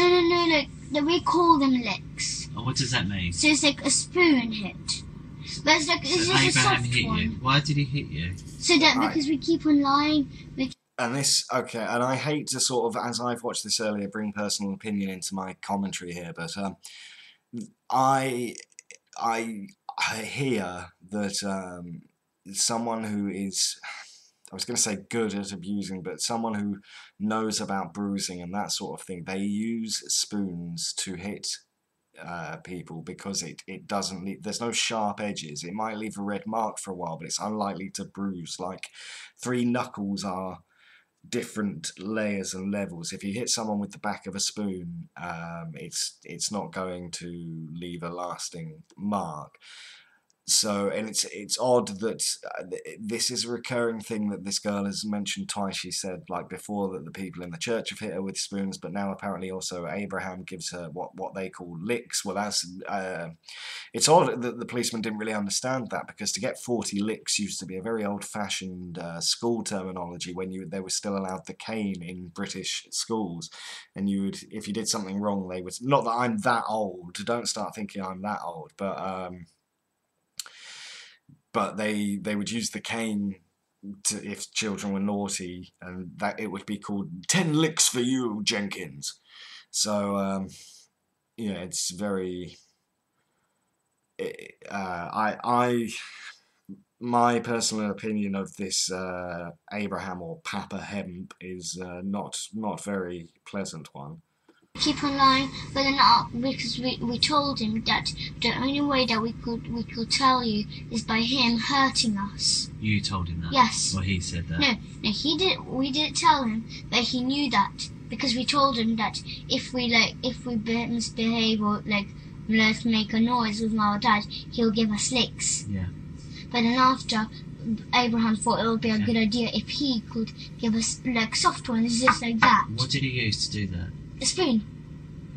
No, we call them licks. Oh, what does that mean? So it's like a spoon hit. But it's like, it's just a soft hit one. You. Why did he hit you? So that because we keep on lying. And I hate to sort of, as I've watched this earlier, bring personal opinion into my commentary here, but I hear that someone who is, I was going to say good at abusing, but someone who knows about bruising and that sort of thing, they use spoons to hit people because it doesn't leave, there's no sharp edges. It might leave a red mark for a while, but it's unlikely to bruise. Like 3 knuckles are different layers and levels. If you hit someone with the back of a spoon, it's not going to leave a lasting mark. So, and it's odd that this is a recurring thing that this girl has mentioned twice. She said, like before, that the people in the church have hit her with spoons, but now apparently also Abraham gives her what they call licks. Well, that's it's odd that the policeman didn't really understand that, because to get 40 licks used to be a very old-fashioned school terminology when they were still allowed the cane in British schools, and you would, if you did something wrong, they would, not that I'm that old, don't start thinking I'm that old, but they would use the cane if children were naughty, and that it would be called 10 licks for you, Jenkins. So yeah, it's very. My personal opinion of this Abraham or Papa Hemp is not very pleasant one. Keep on lying, but then because we told him that the only way that we could tell you is by him hurting us. You told him that? Yes. Or he said that? No, he did. We didn't tell him, but he knew that because we told him that if we misbehave or let's make a noise with my dad, he'll give us licks. Yeah. But then after, Abraham thought it would be a good idea if he could give us soft ones just like that. What did he use to do that? A spoon.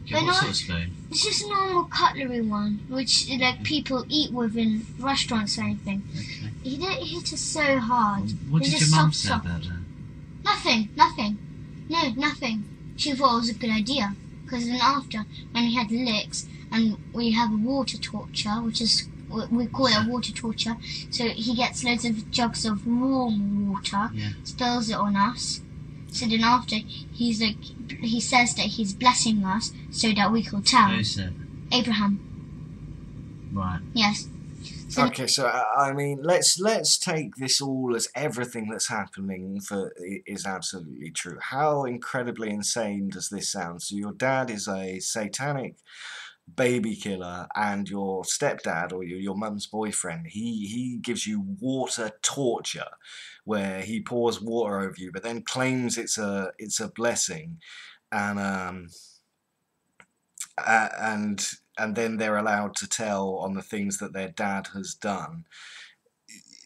Okay, what sort of spoon? It's just a normal cutlery one, which people eat with in restaurants or anything. Okay. He didn't hit us so hard. What did your mum say about that? Nothing. No, nothing. She thought it was a good idea. Because then after, when he had licks, and we have a water torture, which is, we call it a water torture, so he gets loads of jugs of warm water, spills it on us. So then after, he says that he's blessing us so that we could tell. Who said? Abraham. Right. Yes. So okay, so I mean, let's take this all as everything that's happening is absolutely true. How incredibly insane does this sound? So your dad is a satanic baby killer, and your stepdad or your mum's boyfriend, he gives you water torture, where he pours water over you, but then claims it's a blessing, and then they're allowed to tell on the things that their dad has done.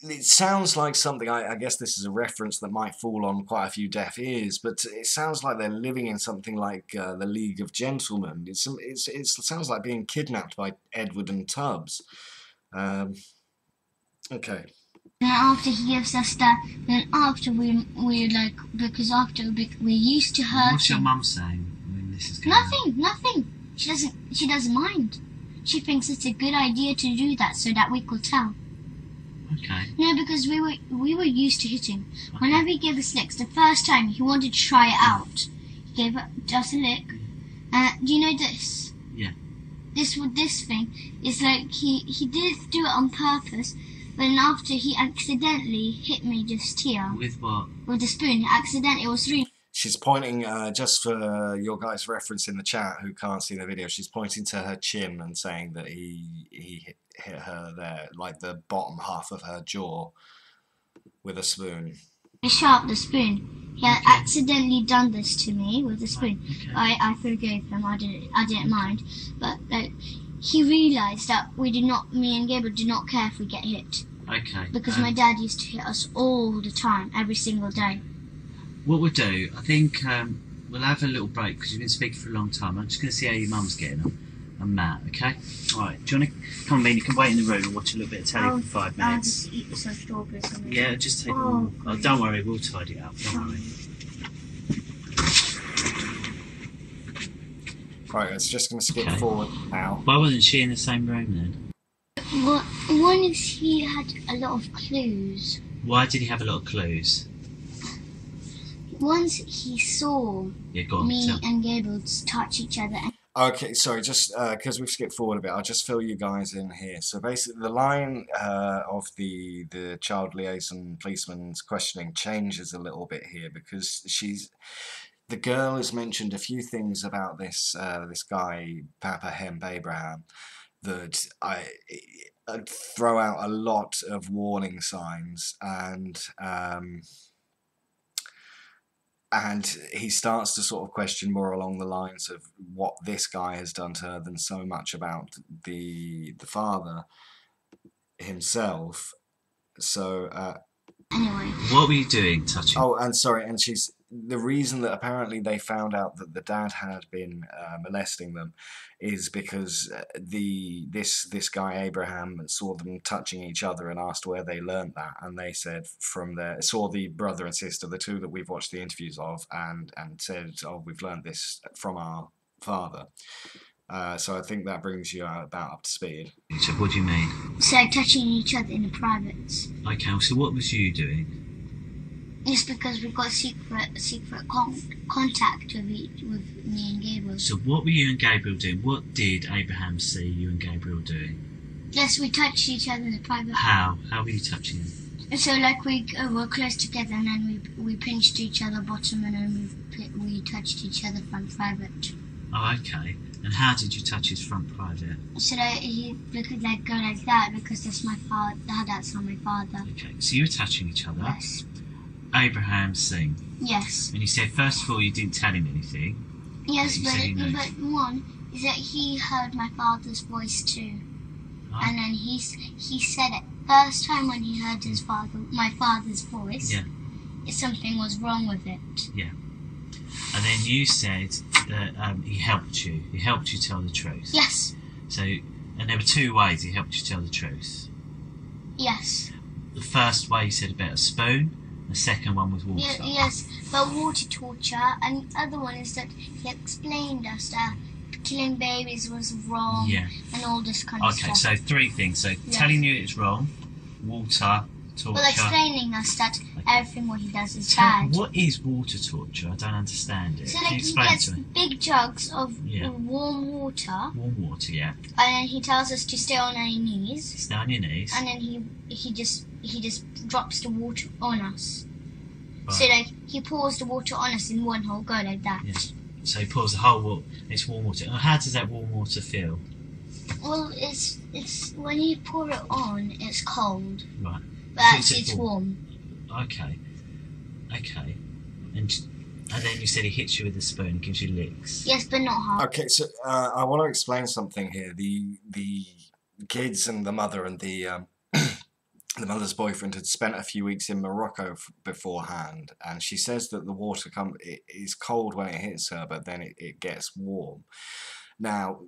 It sounds like something, I guess this is a reference that might fall on quite a few deaf ears, but it sounds like they're living in something like the League of Gentlemen. It sounds like being kidnapped by Edward and Tubbs. Okay. And after he gives us that, then after we used to hurt. What's your mum saying when this is going on? Nothing. She doesn't mind. She thinks it's a good idea to do that so that we could tell. Okay. No, because we were used to hitting. Okay. Whenever he gave us licks, the first time he wanted to try it out. He gave us a lick. Do you know this? Yeah. This thing is like he did do it on purpose, but then after he accidentally hit me just here. With what? With the spoon. Accidentally, it was really. She's pointing, just for your guys' reference in the chat who can't see the video, she's pointing to her chin and saying that he hit her there, like the bottom half of her jaw, with a spoon. Sharp, the spoon. He had accidentally done this to me with the spoon. Okay. I forgave him. I didn't mind, but he realised that me and Gabriel do not care if we get hit. Okay. Because my dad used to hit us all the time, every single day. What we'll do, I think we'll have a little break because you've been speaking for a long time. I'm just going to see how your mum's getting on. And Matt, okay? Alright, do you want to come in? You can wait in the room and watch a little bit of telly for 5 minutes. I'll just eat some strawberries. Yeah, just take them. Oh, don't worry, we'll tidy it up. Don't worry. Right, it's just going to skip forward now. Why wasn't she in the same room then? Well, one is he had a lot of clues. Why did he have a lot of clues? Once he saw me and Gabriel touch each other. Okay, sorry, just because we've skipped forward a bit, I'll just fill you guys in here. So basically the line of the child liaison policeman's questioning changes a little bit here, because the girl has mentioned a few things about this guy, Papa Hemp Abraham, that I'd throw out a lot of warning signs, and he starts to sort of question more along the lines of what this guy has done to her than so much about the father himself. So anyway, what were you doing touching? Oh, and sorry, and the reason that apparently they found out that the dad had been molesting them is because this guy Abraham saw them touching each other and asked where they learnt that, and they said saw the brother and sister, the two that we've watched the interviews of, and said, oh, we've learnt this from our father. So I think that brings you about up to speed. So what do you mean? So touching each other in the privates. Okay, so what was you doing? It's because we've got secret contact with me and Gabriel. So what were you and Gabriel doing? What did Abraham see you and Gabriel doing? Yes, we touched each other in the private. How? How were you touching him? So like we were close together, and then we pinched each other bottom, and then we touched each other front private. Oh, okay. And how did you touch his front private? So that we could like go like that because that's my father. That's not my father. Okay, so you were touching each other. Yes. Abraham sing. Yes. And you said first of all you didn't tell him anything. Yes, but one is that he heard my father's voice too, and then he said it first time when he heard my father's voice. Yeah. Something was wrong with it. Yeah. And then you said that he helped you. He helped you tell the truth. Yes. So, and there were two ways he helped you tell the truth. Yes. The first way you said about a spoon. The second one was water. Yes, but water torture. And the other one is that he explained us that killing babies was wrong. Yeah. And all this kind of stuff. Okay, so three things. So telling you it's wrong, water, torture. Well, explaining us that everything what he does is bad. What is water torture? I don't understand it. So Can like you he explain gets to me? big jugs of warm water. Warm water, yeah. And then he tells us to stay on our knees. Stay on your knees. And then he just drops the water on us. Right. So like he pours the water on us in one whole go like that. Yeah. So he pours the whole water. It's warm water. How does that warm water feel? Well, it's when you pour it on, it's cold. Right. But actually, it's warm. Okay. And then you said he hits you with a spoon and gives you licks. Yes, but not hard. Okay, so I want to explain something here. The kids and the mother and the mother's boyfriend had spent a few weeks in Morocco beforehand, and she says that the water it is cold when it hits her, but then it gets warm. Now,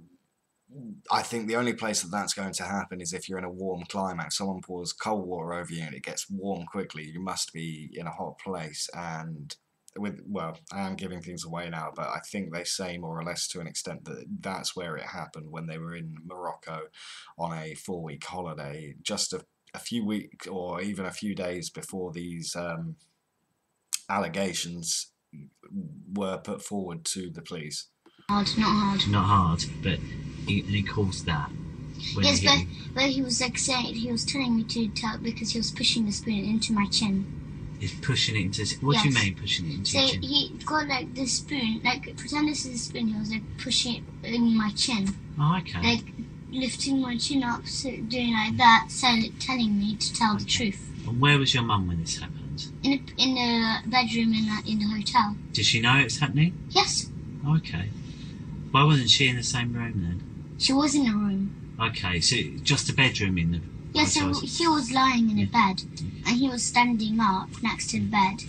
I think the only place that's going to happen is if you're in a warm climate. Someone pours cold water over you and it gets warm quickly. You must be in a hot place. And I am giving things away now, but I think they say more or less to an extent that that's where it happened when they were in Morocco on a 4-week holiday, just a few weeks or even a few days before these allegations were put forward to the police. Not hard, but he caused that. Yes, but he was like saying, he was telling me to tell because he was pushing the spoon into my chin. He's pushing it into. What do you mean pushing it into your chin? So he got like this spoon, like pretend this is a spoon. He was like pushing it in my chin. Oh, okay. Like lifting my chin up, so doing like that, telling me to tell the truth. And where was your mum when this happened? In the bedroom in the hotel. Did she know it was happening? Yes. Oh, okay. Why wasn't she in the same room then? She was in the room. Okay, so just a bedroom in the. Yes, so he was lying in a bed, and he was standing up next to the bed,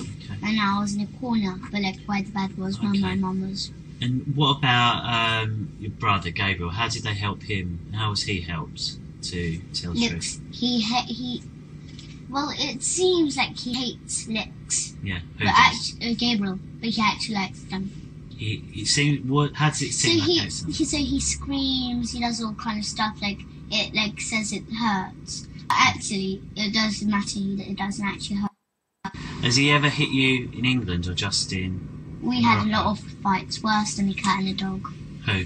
and I was in a corner, but like where the bed was, where my mum was. And what about your brother Gabriel? How did they help him? How was he helped to tell the truth? Well, it seems like he hates licks. Yeah, Gabriel, but he actually likes them. It seems. How does it seem? So he screams. He does all kind of stuff. Like it, like says it hurts. But actually, it doesn't matter. It doesn't actually hurt. Has he ever hit you in England or just in? We had a lot of fights, worse than the cat and the dog. Who?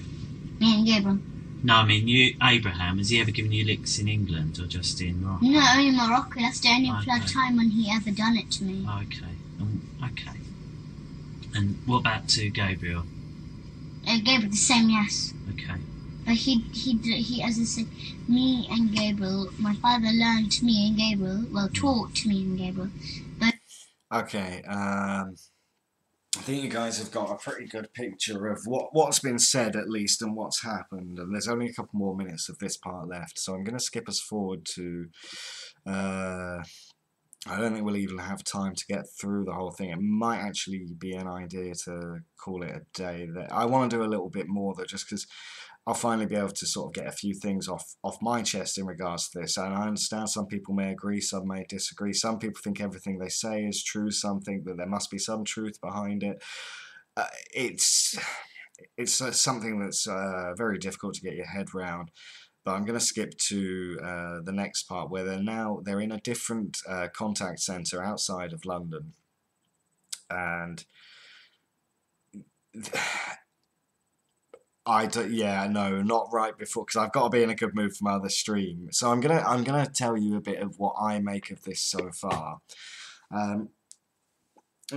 Me and Gabriel. No, I mean you, Abraham. Has he ever given you licks in England or just in Morocco? No, only in Morocco. That's the only time when he ever done it to me. Okay. Okay. And what about to Gabriel? Gabriel, the same, yes. Okay. But he, as I said, me and Gabriel, my father learned to me and Gabriel, taught to me and Gabriel. But okay, I think you guys have got a pretty good picture of what's been said, at least, and what's happened. And there's only a couple more minutes of this part left, so I'm going to skip us forward to. I don't think we'll even have time to get through the whole thing. It might actually be an idea to call it a day. I want to do a little bit more, though, just because I'll finally be able to sort of get a few things off my chest in regards to this. And I understand some people may agree, some may disagree. Some people think everything they say is true. Some think that there must be some truth behind it. It's something that's very difficult to get your head round. But I'm going to skip to the next part where they're in a different contact centre outside of London. and I don't, yeah, no, not right before, because I've got to be in a good mood for my other stream. So I'm gonna tell you a bit of what I make of this so far.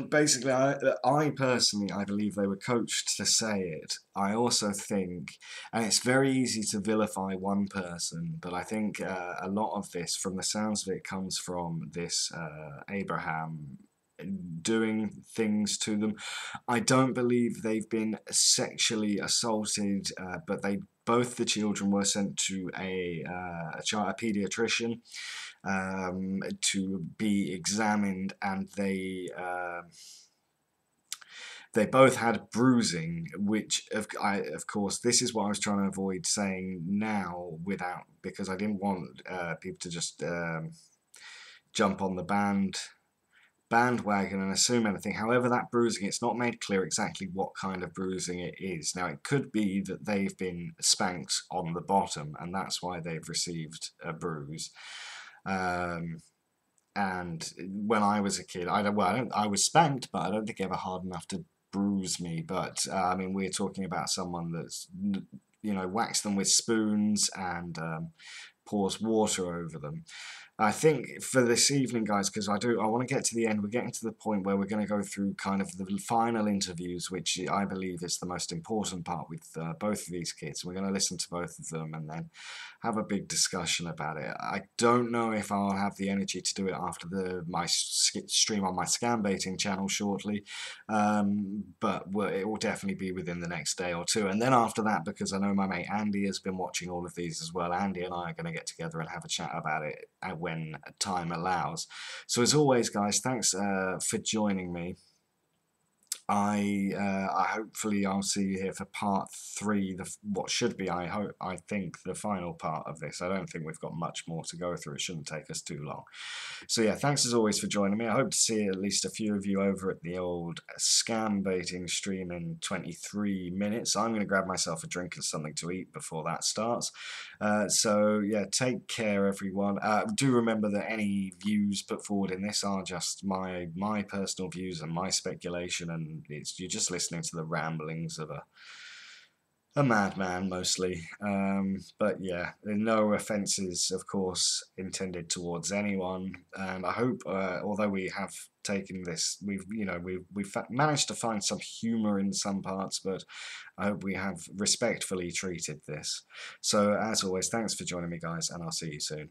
Basically, I personally, I believe they were coached to say it. I also think, and it's very easy to vilify one person, but I think a lot of this, from the sounds of it, comes from this Abraham doing things to them. I don't believe they've been sexually assaulted, but both the children were sent to a paediatrician to be examined, and they both had bruising, which of course this is what I was trying to avoid saying now, because I didn't want people to just jump on the bandwagon and assume anything. However, that bruising, it's not made clear exactly what kind of bruising it is. Now, it could be that they've been spanked on the bottom, and that's why they've received a bruise. And when I was a kid, I was spanked, but I don't think ever hard enough to bruise me. But I mean, we're talking about someone that's, whacks them with spoons and pours water over them. I think for this evening, guys, because I want to get to the end. We're getting to the point where we're going to go through kind of the final interviews, which I believe is the most important part with both of these kids. We're going to listen to both of them and then have a big discussion about it. I don't know if I'll have the energy to do it after my stream on my scam baiting channel shortly, but it will definitely be within the next day or two. And then after that, because I know my mate Andy has been watching all of these as well, Andy and I are going to get together and have a chat about it when time allows. So as always, guys, thanks for joining me. I hopefully I'll see you here for part 3, what should be, I think, the final part of this. I don't think we've got much more to go through. It shouldn't take us too long. So yeah, thanks as always for joining me. I hope to see at least a few of you over at the old scam baiting stream in 23 minutes. I'm going to grab myself a drink and something to eat before that starts. So yeah, take care, everyone. Do remember that any views put forward in this are just my personal views and my speculation, and you're just listening to the ramblings of a madman mostly. But yeah, no offences, of course, intended towards anyone. And I hope, although we have taken this, we've managed to find some humour in some parts, but I hope we have respectfully treated this. So as always, thanks for joining me, guys, and I'll see you soon.